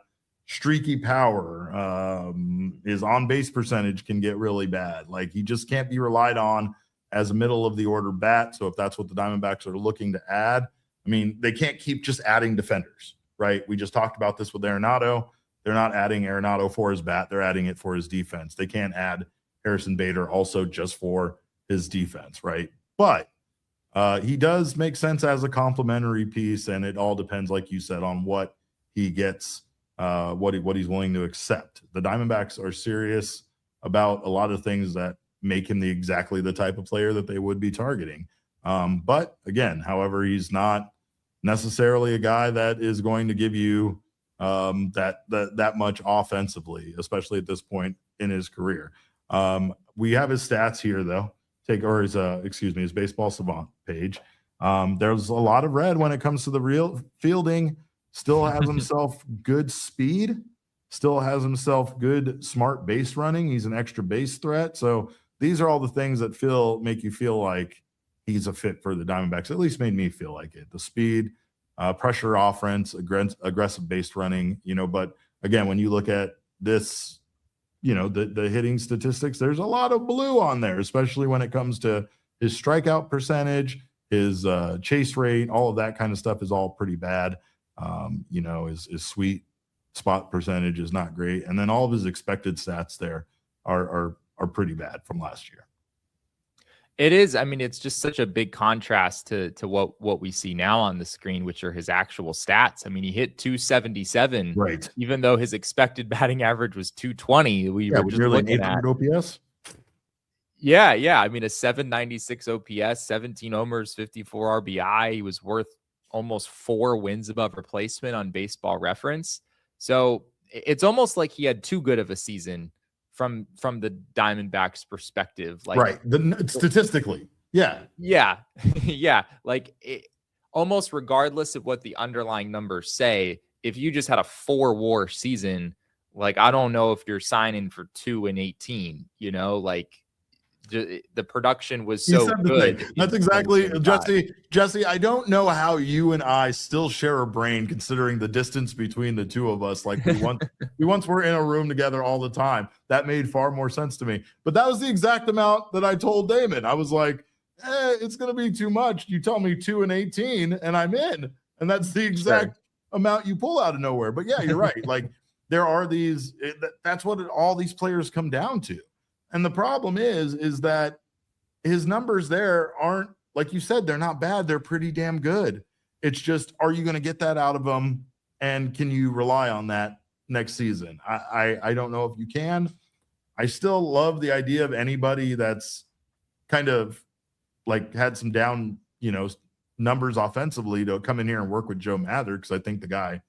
streaky power. His on-base percentage can get really bad. Like, he just can't be relied on as a middle-of-the-order bat. So if that's what the Diamondbacks are looking to add, I mean, they can't keep just adding defenders, right? We just talked about this with Arenado. They're not adding Arenado for his bat. They're adding it for his defense. They can't add Harrison Bader also just for his defense, right? But he does make sense as a complementary piece, and it all depends, like you said, on what he gets, what he's willing to accept. The Diamondbacks are serious about a lot of things that make him exactly the type of player that they would be targeting. But again, however, he's not necessarily a guy that is going to give you that much offensively, especially at this point in his career. We have his stats here, though. His baseball savant page. There's a lot of red when it comes to the real fielding. Still has himself good speed. Still has himself good smart base running. He's an extra base threat. So these are all the things that make you feel like he's a fit for the Diamondbacks. At least made me feel like it. The speed, pressure offense, aggressive base running. But again, when you look at this, the hitting statistics, there's a lot of blue on there, especially when it comes to his strikeout percentage, his chase rate, all of that kind of stuff is all pretty bad. His sweet spot percentage is not great. And then all of his expected stats there are pretty bad from last year. It is. I mean, it's just such a big contrast to what we see now on the screen, which are his actual stats. I mean, he hit 277, right? Even though his expected batting average was 220. We were just nearly looking at 800 OPS. Yeah. I mean, a 796 OPS, 17 homers, 54 RBI. He was worth almost 4 wins above replacement on Baseball Reference. So it's almost like he had too good of a season from the Diamondbacks perspective. Statistically. Yeah. Almost regardless of what the underlying numbers say, if you just had a 4 WAR season, I don't know if you're signing for 2 and 18, the production was so good. That's exactly, Jesse, I don't know how you and I still share a brain considering the distance between the two of us. We once were in a room together all the time. That made far more sense to me. But that was the exact amount that I told Damon. I was like, it's going to be too much. You tell me 2 and 18 and I'm in. And that's the exact amount you pull out of nowhere. But yeah, you're right. There are that's what all these players come down to. And the problem is that his numbers there aren't, like you said, they're not bad. They're pretty damn good. It's just, are you going to get that out of them? And can you rely on that next season? I don't know if you can. I still love the idea of anybody that's kind of had some down, numbers offensively to come in here and work with Joe Mather, because I think the guy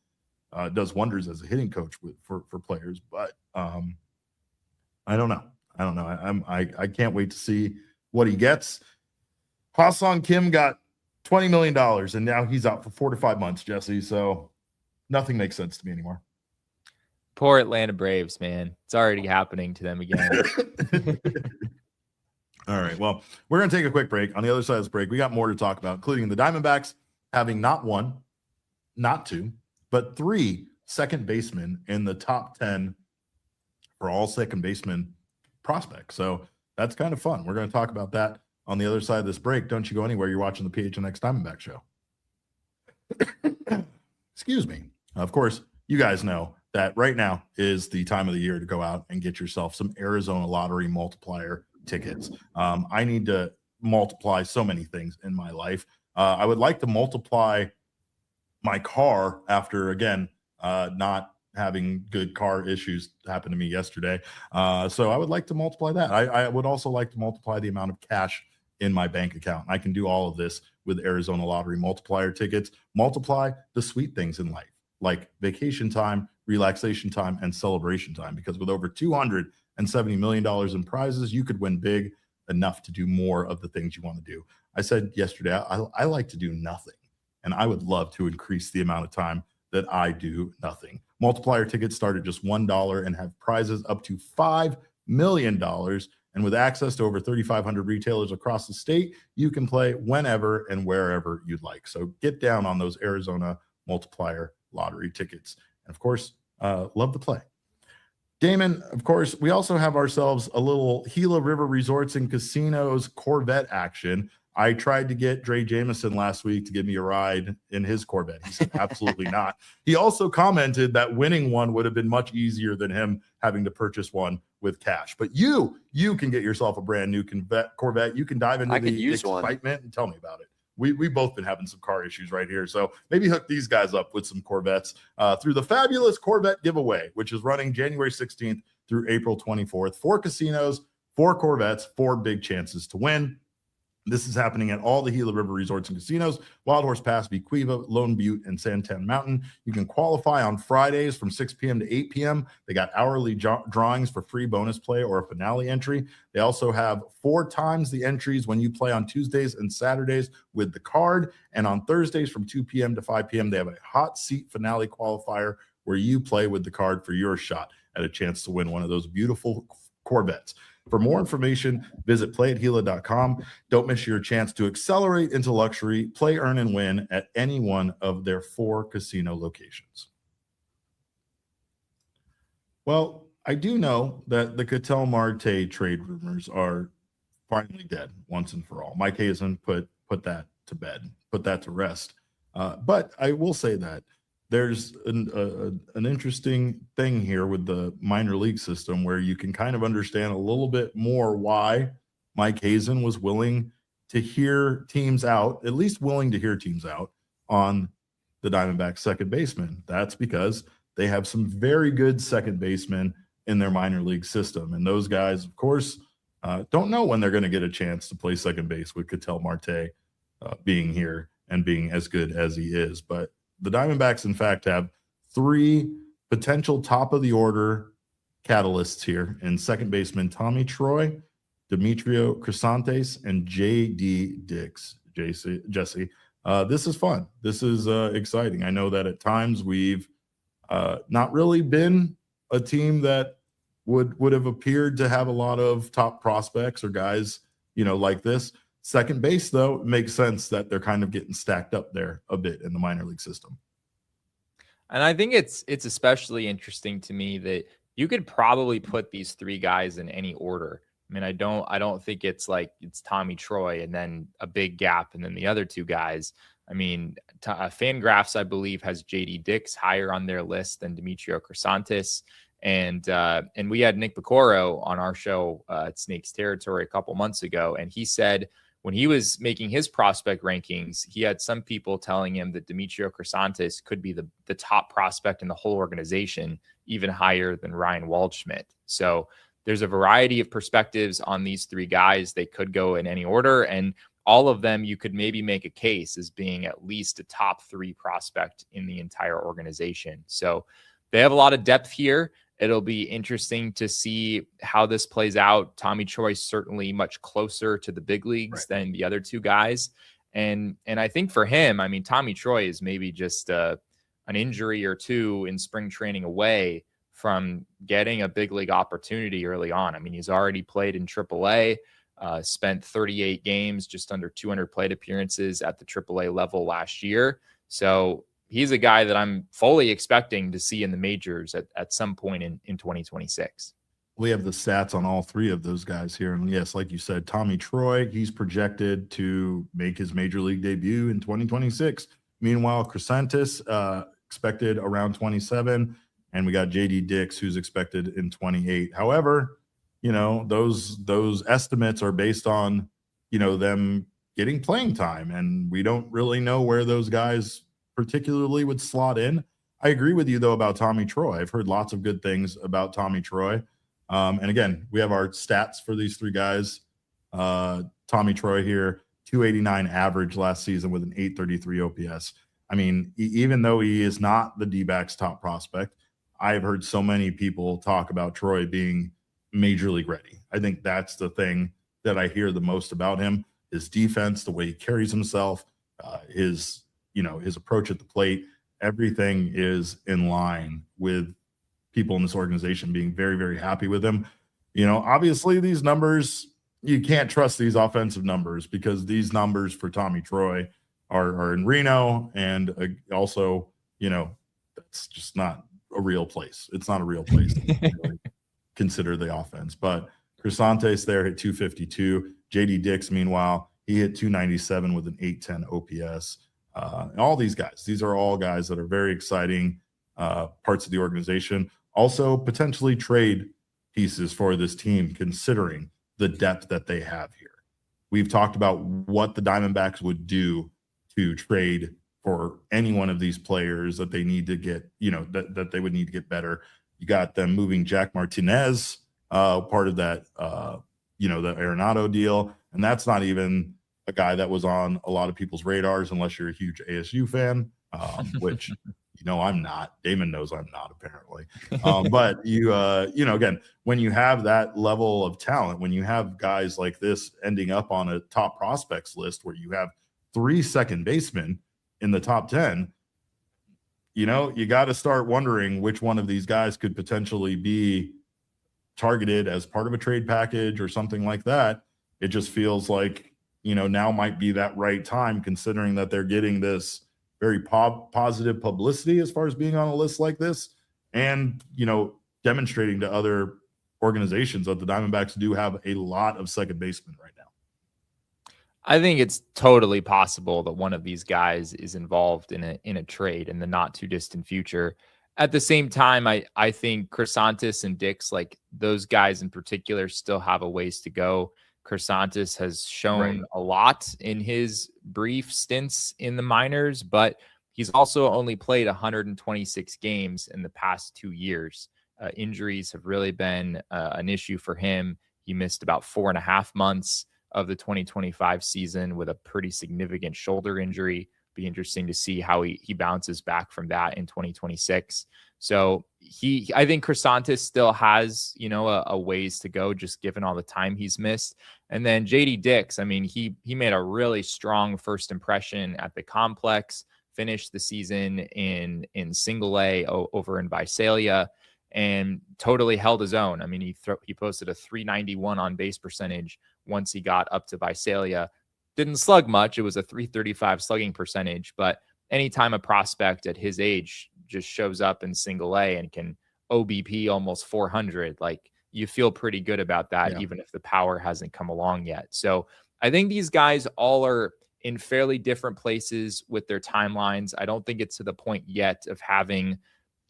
does wonders as a hitting coach for players. But I don't know. I can't wait to see what he gets. Ha-Seong Kim got $20 million, and now he's out for 4 to 5 months, Jesse. So nothing makes sense to me anymore. Poor Atlanta Braves, man. It's already happening to them again. All right. Well, we're going to take a quick break. On the other side of this break, we got more to talk about, including the Diamondbacks having not 1, not 2, but 3 second basemen in the top 10 for all second basemen prospects. So that's kind of fun. We're going to talk about that on the other side of this break. Don't you go anywhere. You're watching the PHNX Diamondback Show. Excuse me. Of course, you guys know that right now is the time of the year to go out and get yourself some Arizona Lottery multiplier tickets. I need to multiply so many things in my life. I would like to multiply my car after, again, not having good car issues happen to me yesterday. So I would like to multiply that. I would also like to multiply the amount of cash in my bank account. I can do all of this with Arizona Lottery multiplier tickets. Multiply the sweet things in life, like vacation time, relaxation time, and celebration time. Because with over $270 million in prizes, you could win big enough to do more of the things you want to do. I said yesterday, I like to do nothing. And I would love to increase the amount of time that I do nothing. Multiplier tickets start at just $1 and have prizes up to $5 million. And with access to over 3,500 retailers across the state, you can play whenever and wherever you'd like. So get down on those Arizona multiplier lottery tickets. And of course, love to play. Damon, of course, we also have ourselves a little Gila River Resorts and Casinos Corvette action. I tried to get Dre Jameson last week to give me a ride in his Corvette. He said, absolutely not. He also commented that winning one would have been much easier than him having to purchase one with cash. But you can get yourself a brand new Corvette. You can dive into the excitement and tell me about it. We've both been having some car issues right here. So maybe hook these guys up with some Corvettes through the fabulous Corvette giveaway, which is running January 16th through April 24th. 4 casinos, 4 Corvettes, 4 big chances to win. This is happening at all the Gila River resorts and casinos, Wild Horse Pass, Bequiva, Lone Butte, and Santan Mountain. You can qualify on Fridays from 6 p.m. to 8 p.m. They got hourly drawings for free bonus play or a finale entry. They also have 4 times the entries when you play on Tuesdays and Saturdays with the card. And on Thursdays from 2 p.m. to 5 p.m., they have a hot seat finale qualifier where you play with the card for your shot at a chance to win one of those beautiful Corvettes. For more information, visit playathila.com. Don't miss your chance to accelerate into luxury, play, earn, and win at any one of their 4 casino locations. Well, I do know that the Ketel Marte trade rumors are finally dead once and for all. Mike Hazen put that to bed, put that to rest. But I will say that there's an interesting thing here with the minor league system where you can kind of understand a little bit more why Mike Hazen was willing to hear teams out, at least willing to hear teams out on the Diamondbacks second baseman. That's because they have some very good second basemen in their minor league system. And those guys, of course, don't know when they're going to get a chance to play second base with Ketel Marte being here and being as good as he is. But the Diamondbacks, in fact, have 3 potential top-of-the-order catalysts here in second baseman Tommy Troy, Demetrio Crisantes, and J.D. Dix. Jesse, this is fun. This is exciting. I know that at times we've not really been a team that would have appeared to have a lot of top prospects or guys, like this. Second base, though, it makes sense that they're kind of getting stacked up there a bit in the minor league system. And I think it's especially interesting to me that you could probably put these 3 guys in any order. I mean, I don't think it's like it's Tommy Troy and then a big gap and then the other 2 guys. I mean, Fangraphs, I believe, has J.D. Dix higher on their list than Demetrio Crisantes. And we had Nick Picoro on our show at Snakes Territory a couple months ago, and he said when he was making his prospect rankings, he had some people telling him that Demetrio Crisantes could be the top prospect in the whole organization, even higher than Ryan Waldschmidt. So there's a variety of perspectives on these 3 guys. They could go in any order, and all of them you could maybe make a case as being at least a top 3 prospect in the entire organization. So they have a lot of depth here. It'll be interesting to see how this plays out. Tommy Troy certainly much closer to the big leagues than the other 2 guys. And I think for him, I mean, Tommy Troy is maybe just an injury or 2 in spring training away from getting a big league opportunity early on. I mean, he's already played in AAA, spent 38 games, just under 200 plate appearances at the AAA level last year. So he's a guy that I'm fully expecting to see in the majors at some point in 2026. We have the stats on all 3 of those guys here. And yes, like you said, Tommy Troy, he's projected to make his major league debut in 2026. Meanwhile, Crisantes expected around 27. And we got J.D. Dix, who's expected in 28. However, those estimates are based on, them getting playing time. And we don't really know where those guys particularly would slot in. I agree with you, though, about Tommy Troy. I've heard lots of good things about Tommy Troy. And again, we have our stats for these 3 guys. Tommy Troy here, 289 average last season with an 833 OPS. I mean, even though he is not the D-backs top prospect, I've heard so many people talk about Troy being major league ready. I think that's the thing that I hear the most about him, his defense, the way he carries himself, his approach at the plate. Everything is in line with people in this organization being very, very happy with him. Obviously these numbers, you can't trust these offensive numbers because these numbers for Tommy Troy are in Reno. And also, that's just not a real place. It's not a real place to really consider the offense. But Crisantes there hit 252. J.D. Dix, meanwhile, he hit 297 with an 810 OPS. All these guys, these are all guys that are very exciting parts of the organization. Also, potentially trade pieces for this team, considering the depth that they have here. We've talked about what the Diamondbacks would do to trade for any one of these players that they need to get, that they would need to get better. You got them moving Jack Martinez, part of that, the Arenado deal. And that's not even a guy that was on a lot of people's radars, unless you're a huge ASU fan, which I'm not. Damon knows I'm not, apparently. But again, when you have that level of talent, when you have guys like this ending up on a top prospects list where you have 3 second basemen in the top 10, you got to start wondering which one of these guys could potentially be targeted as part of a trade package or something like that. It just feels like, now might be that right time, considering that they're getting this very positive publicity as far as being on a list like this, and demonstrating to other organizations that the Diamondbacks do have a lot of second basemen right now. I think it's totally possible that one of these guys is involved in a trade in the not too distant future. At the same time, I think Crisantis and Dix, like those guys in particular, still have a ways to go. Crisantis has shown a lot in his brief stints in the minors, but he's also only played 126 games in the past 2 years. Injuries have really been an issue for him. He missed about 4.5 months of the 2025 season with a pretty significant shoulder injury. Be interesting to see how he bounces back from that in 2026. So I think Crisantis still has, a ways to go, just given all the time he's missed. And then JD Dix, I mean, he made a really strong first impression at the complex, finished the season in single A over in Visalia, and totally held his own. I mean, he posted a 391 on base percentage once he got up to Visalia. Didn't slug much. It was a 335 slugging percentage, but anytime a prospect at his age just shows up in single A and can OBP almost 400, like you feel pretty good about that, even if the power hasn't come along yet. So I think these guys all are in fairly different places with their timelines. I don't think it's to the point yet of having,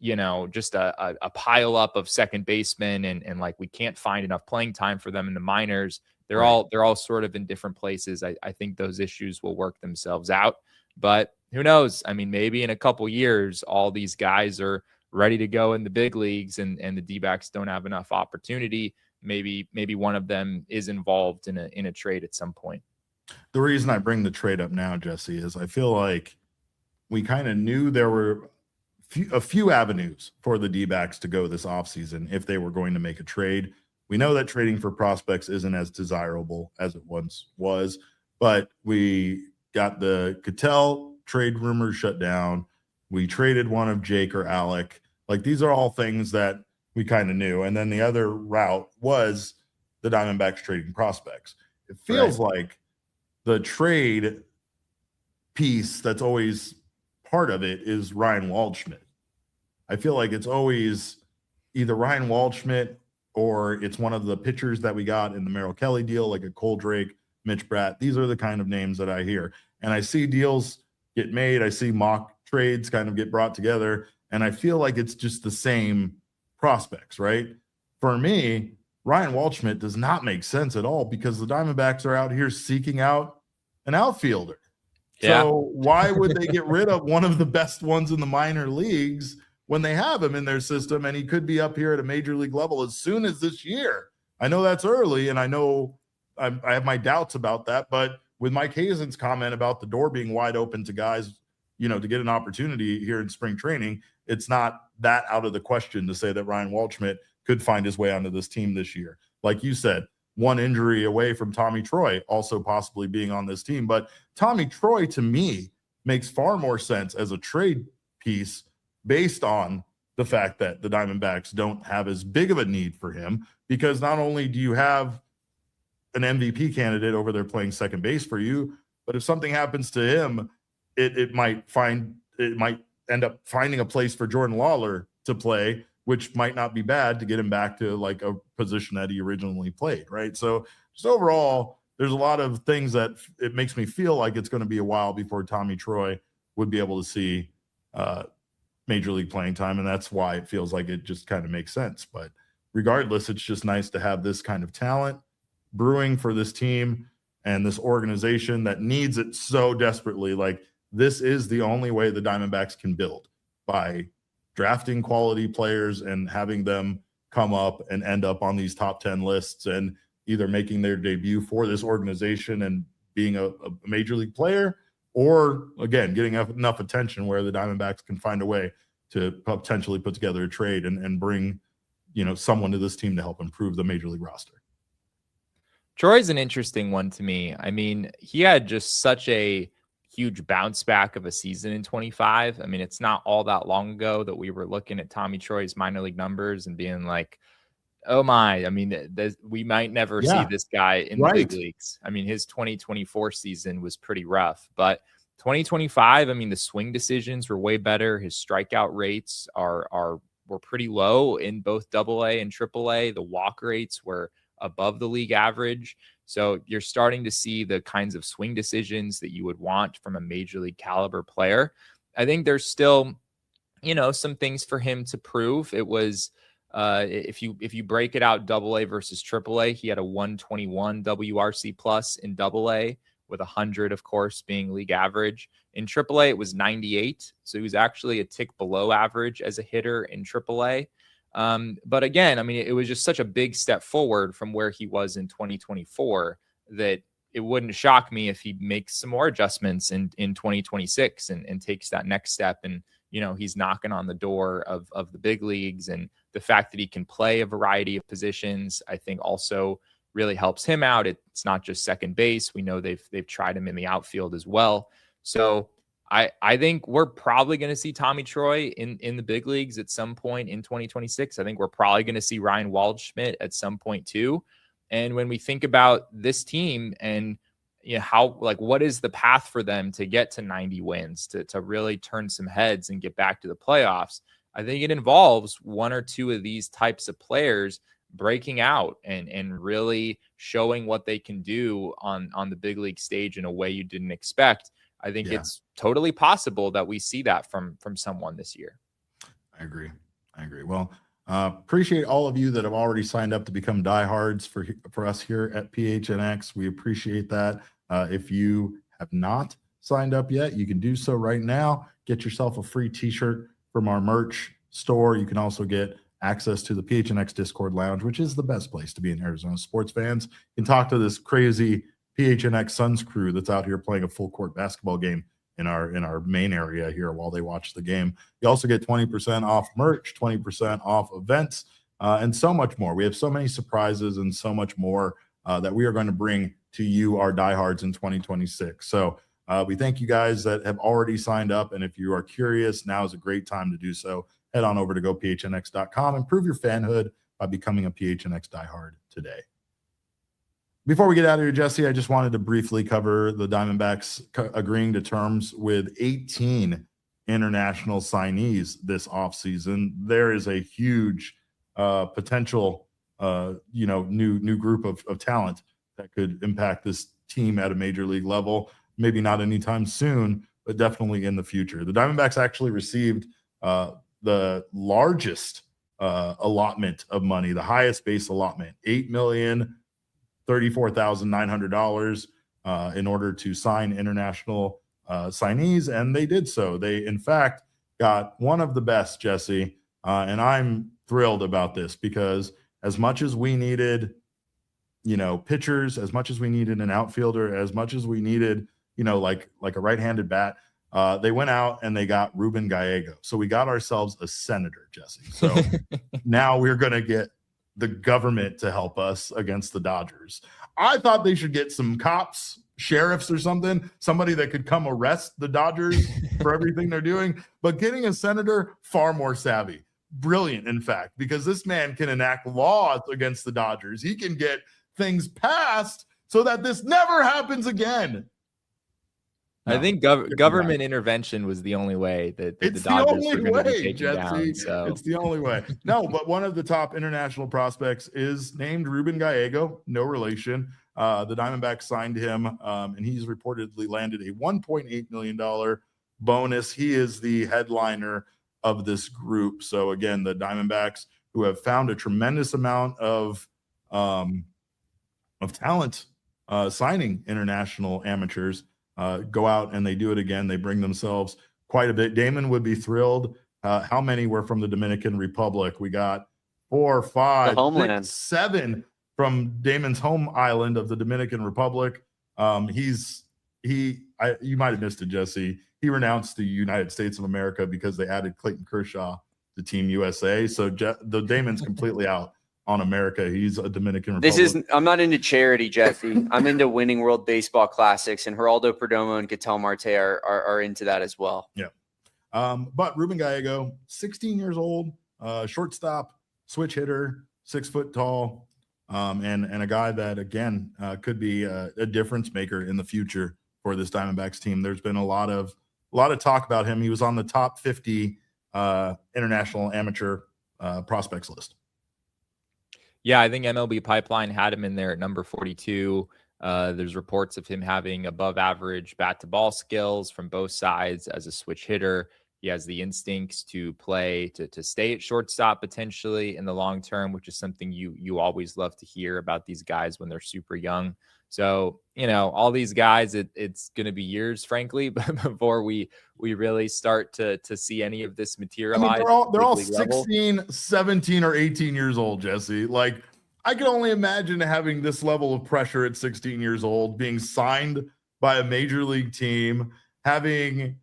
just a pile up of second basemen and like we can't find enough playing time for them in the minors. They're all sort of in different places. I think those issues will work themselves out, but who knows? I mean, maybe in a couple years, all these guys are ready to go in the big leagues and the D-backs don't have enough opportunity. Maybe one of them is involved in a trade at some point. The reason I bring the trade up now, Jesse, is I feel like we kind of knew there were a few avenues for the D-backs to go this offseason if they were going to make a trade. We know that trading for prospects isn't as desirable as it once was, but we got the Cattell trade rumors shut down. We traded one of Jake or Alec. Like, these are all things that we kind of knew. And then the other route was the Diamondbacks trading prospects. It feels like the trade piece that's always part of it is Ryan Waldschmidt. I feel like it's always either Ryan Waldschmidt or it's one of the pitchers that we got in the Merrill Kelly deal, like a Cole Drake, Mitch Bratt. These are the kind of names that I hear. And I see deals get made. I see mock trades kind of get brought together. And I feel like it's just the same prospects, right? For me, Ryan Waldschmidt does not make sense at all because the Diamondbacks are out here seeking out an outfielder. Yeah. So why would they get rid of one of the best ones in the minor leagues when they have him in their system and he could be up here at a major league level as soon as this year? I know that's early, and I know I have my doubts about that, but with Mike Hazen's comment about the door being wide open to guys, to get an opportunity here in spring training, it's not that out of the question to say that Ryan Waldschmidt could find his way onto this team this year. Like you said, one injury away from Tommy Troy also possibly being on this team. But Tommy Troy, to me, makes far more sense as a trade piece based on the fact that the Diamondbacks don't have as big of a need for him, because not only do you have an MVP candidate over there playing second base for you, but if something happens to him, it might end up finding a place for Jordan Lawlar to play, which might not be bad to get him back to like a position that he originally played, right? So just overall, there's a lot of things that it makes me feel like it's going to be a while before Tommy Troy would be able to see major league playing time, and that's why it feels like it just kind of makes sense. But regardless, it's just nice to have this kind of talent brewing for this team and this organization that needs it so desperately. Like, this is the only way the Diamondbacks can build, by drafting quality players and having them come up and end up on these top 10 lists and either making their debut for this organization and being a major league player, or again, getting enough attention where the Diamondbacks can find a way to potentially put together a trade and bring, someone to this team to help improve the major league roster. Troy's an interesting one to me. I mean, he had just such a huge bounce back of a season in 25. I mean, it's not all that long ago that we were looking at Tommy Troy's minor league numbers and being like, oh my, I mean, we might never see this guy in the big leagues. I mean, his 2024 season was pretty rough, but 2025, I mean, the swing decisions were way better. His strikeout rates were pretty low in both AA and AAA. The walk rates were above the league average. So you're starting to see the kinds of swing decisions that you would want from a major league caliber player. I think there's still, some things for him to prove. It was, if you break it out, AA versus AAA, he had a 121 WRC plus in AA, with 100, of course, being league average. In AAA, it was 98. So he was actually a tick below average as a hitter in AAA. But again, I mean, it was just such a big step forward from where he was in 2024 that it wouldn't shock me if he makes some more adjustments in 2026 and takes that next step. And, he's knocking on the door of the big leagues, and the fact that he can play a variety of positions, I think also really helps him out. It's not just second base. We know they've tried him in the outfield as well. So I think we're probably going to see Tommy Troy in the big leagues at some point in 2026. I think we're probably going to see Ryan Waldschmidt at some point too. And when we think about this team and what is the path for them to get to 90 wins, to really turn some heads and get back to the playoffs, I think it involves one or two of these types of players breaking out and really showing what they can do on the big league stage in a way you didn't expect. I think it's totally possible that we see that from someone this year. I agree. Well, appreciate all of you that have already signed up to become diehards for us here at PHNX. We appreciate that. If you have not signed up yet, you can do so right now. Get yourself a free t-shirt from our merch store. You can also get access to the PHNX Discord Lounge, which is the best place to be in Arizona sports fans. You can talk to this crazy PHNX Suns crew that's out here playing a full court basketball game in our main area here while they watch the game. You also get 20% off merch, 20% off events, and so much more. We have so many surprises and so much more that we are going to bring to you, our diehards, in 2026. So we thank you guys that have already signed up. And if you are curious, now is a great time to do so. Head on over to gophnx.com and prove your fanhood by becoming a PHNX diehard today. Before we get out of here, Jesse, I just wanted to briefly cover the Diamondbacks agreeing to terms with 18 international signees this offseason. There is a huge potential, new group of talent that could impact this team at a major league level. Maybe not anytime soon, but definitely in the future. The Diamondbacks actually received the largest allotment of money, the highest base allotment, $8,034,900 in order to sign international signees, and they did so. They, in fact, got one of the best, Jesse, and I'm thrilled about this because as much as we needed, pitchers, as much as we needed an outfielder, as much as we needed, like a right-handed bat, they went out and they got Ruben Gallego. So we got ourselves a senator, Jesse. So now we're going to get the government to help us against the Dodgers. I thought they should get some cops, sheriffs or something, somebody that could come arrest the Dodgers for everything they're doing. But getting a senator, far more savvy. Brilliant, in fact, because this man can enact laws against the Dodgers. He can get things passed so that this never happens again. I think government intervention was the only way that the Dodgers were going to be taken down. So it's the only way. No, but one of the top international prospects is named Ruben Gallego, no relation. The Diamondbacks signed him, and he's reportedly landed a $1.8 million bonus. He is the headliner of this group. So again, the Diamondbacks, who have found a tremendous amount of talent signing international amateurs, go out and they do it again. They bring themselves quite a bit. Damon would be thrilled. How many were from the Dominican Republic? We got 4, 5, 6, 7 from Damon's home island of the Dominican Republic. You might have missed it, Jesse. He renounced the United States of America because they added Clayton Kershaw to Team USA. So the Damon's completely out on America. He's a Dominican Republic. I'm not into charity, Jesse. I'm into winning World Baseball Classics, and Geraldo Perdomo and Ketel Marte are into that as well. Yeah. But Ruben Gallego, 16 years old, shortstop, switch hitter, 6 foot tall, and a guy that, again, could be a difference maker in the future for this Diamondbacks team. There's been a lot of talk about him. He was on the top 50 international amateur prospects list. Yeah, I think MLB Pipeline had him in there at number 42. There's reports of him having above average bat to ball skills from both sides as a switch hitter. He has the instincts to play, to stay at shortstop potentially in the long term, which is something you always love to hear about these guys when they're super young. So, all these guys, it's going to be years, frankly, before we really start to see any of this materialize. I mean, they're all 16, 17, or 18 years old, Jesse. Like, I can only imagine having this level of pressure at 16 years old, being signed by a major league team, having,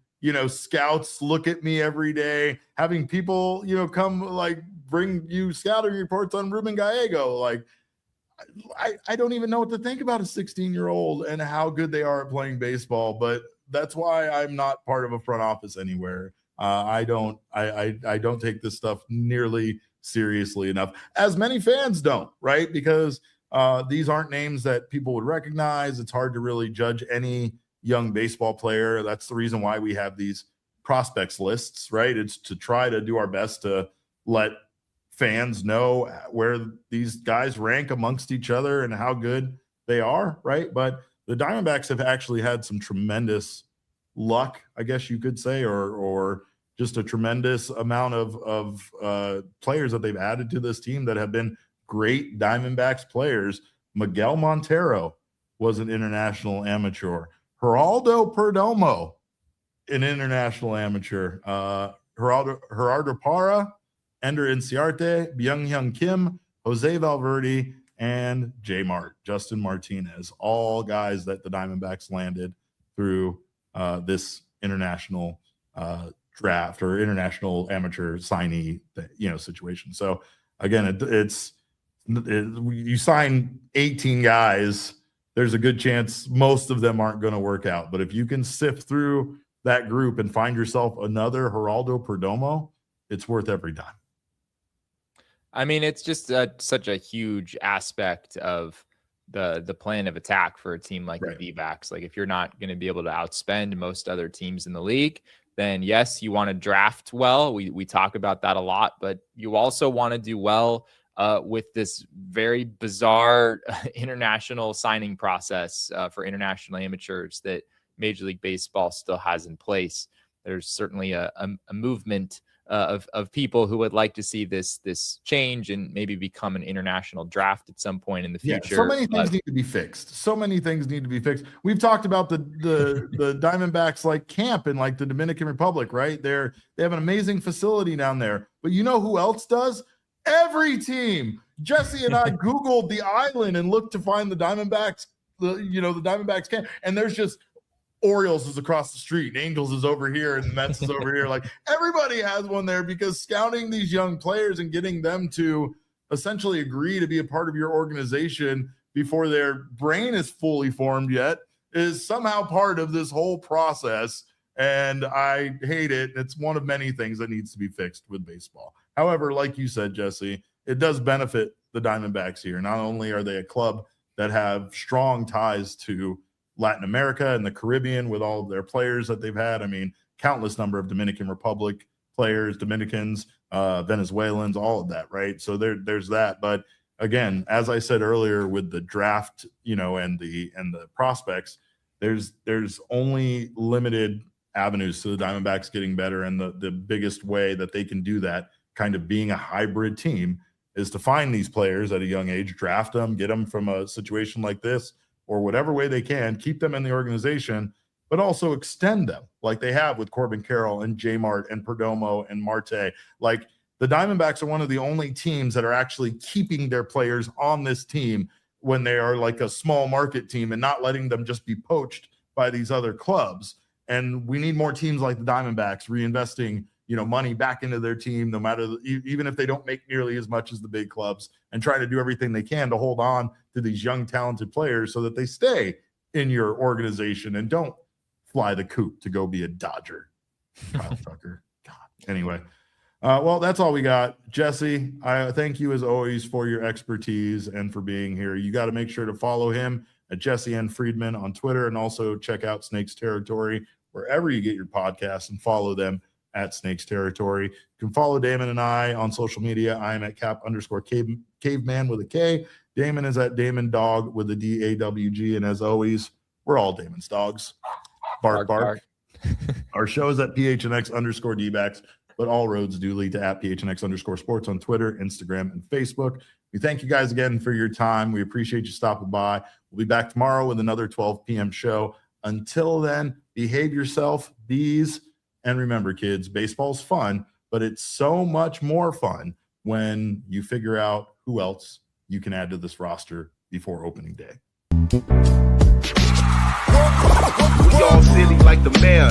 scouts look at me every day, having people, come like bring you scouting reports on Ruben Gallego. Like, I don't even know what to think about a 16-year-old and how good they are at playing baseball, but that's why I'm not part of a front office anywhere. I don't take this stuff nearly seriously enough, as many fans don't, right? Because these aren't names that people would recognize. It's hard to really judge any young baseball player. That's the reason why we have these prospects lists, right? It's to try to do our best to let fans know where these guys rank amongst each other and how good they are, right? But the Diamondbacks have actually had some tremendous luck, I guess you could say, or just a tremendous amount of players that they've added to this team that have been great Diamondbacks players. Miguel Montero was an international amateur. Geraldo Perdomo, an international amateur. Gerardo Parra, Ender Inciarte, Byung-Hyun Kim, Jose Valverde, and J. Mart, Justin Martinez, all guys that the Diamondbacks landed through this international draft or international amateur signee, situation. So again, you sign 18 guys, there's a good chance most of them aren't going to work out. But if you can sift through that group and find yourself another Geraldo Perdomo, it's worth every dime. I mean, it's just such a huge aspect of the plan of attack for a team like the D-backs. Like, if you're not going to be able to outspend most other teams in the league, then yes, you want to draft well. We talk about that a lot, but you also want to do well with this very bizarre international signing process for international amateurs that Major League Baseball still has in place. There's certainly a movement of people who would like to see this change and maybe become an international draft at some point in the future. Yeah, so many things need to be fixed. So many things need to be fixed. We've talked about the Diamondbacks like camp in like the Dominican Republic, right? They have an amazing facility down there. But you know who else does? Every team. Jesse and I Googled the island and looked to find the Diamondbacks, the Diamondbacks camp, and there's just Orioles is across the street, and Angels is over here, and the Mets is over here. Like, everybody has one there, because scouting these young players and getting them to essentially agree to be a part of your organization before their brain is fully formed yet is somehow part of this whole process. And I hate it. It's one of many things that needs to be fixed with baseball. However, like you said, Jesse, it does benefit the Diamondbacks here. Not only are they a club that have strong ties to Latin America and the Caribbean with all of their players that they've had. I mean, countless number of Dominican Republic players, Dominicans, Venezuelans, all of that, right? So there's that. But again, as I said earlier, with the draft, and the prospects, there's only limited avenues to the Diamondbacks getting better. And the biggest way that they can do that, kind of being a hybrid team, is to find these players at a young age, draft them, get them from a situation like this, or whatever way they can, keep them in the organization, but also extend them like they have with Corbin Carroll and J. Mart and Perdomo and Marte. Like, the Diamondbacks are one of the only teams that are actually keeping their players on this team when they are like a small market team and not letting them just be poached by these other clubs. And we need more teams like the Diamondbacks reinvesting, money back into their team, no matter, even if they don't make nearly as much as the big clubs, and try to do everything they can to hold on to these young, talented players so that they stay in your organization and don't fly the coop to go be a Dodger. Kyle Tucker. God. Anyway. Well, that's all we got. Jesse, I thank you as always for your expertise and for being here. You got to make sure to follow him at Jesse N. Friedman on Twitter, and also check out Snakes Territory wherever you get your podcasts, and follow them at Snakes Territory. You can follow Damon and I on social media. I am at cap_caveman with a K. Damon is at Damon Dog with a DAWG. And as always, we're all Damon's dogs. Bark, bark. Our show is at PHNX_DBacks, but all roads do lead to at PHNX_sports on Twitter, Instagram, and Facebook. We thank you guys again for your time. We appreciate you stopping by. We'll be back tomorrow with another 12 p.m. show. Until then, behave yourself, bees. And remember, kids, baseball's fun, but it's so much more fun when you figure out who else you can add to this roster before opening day. We all silly like the mayor.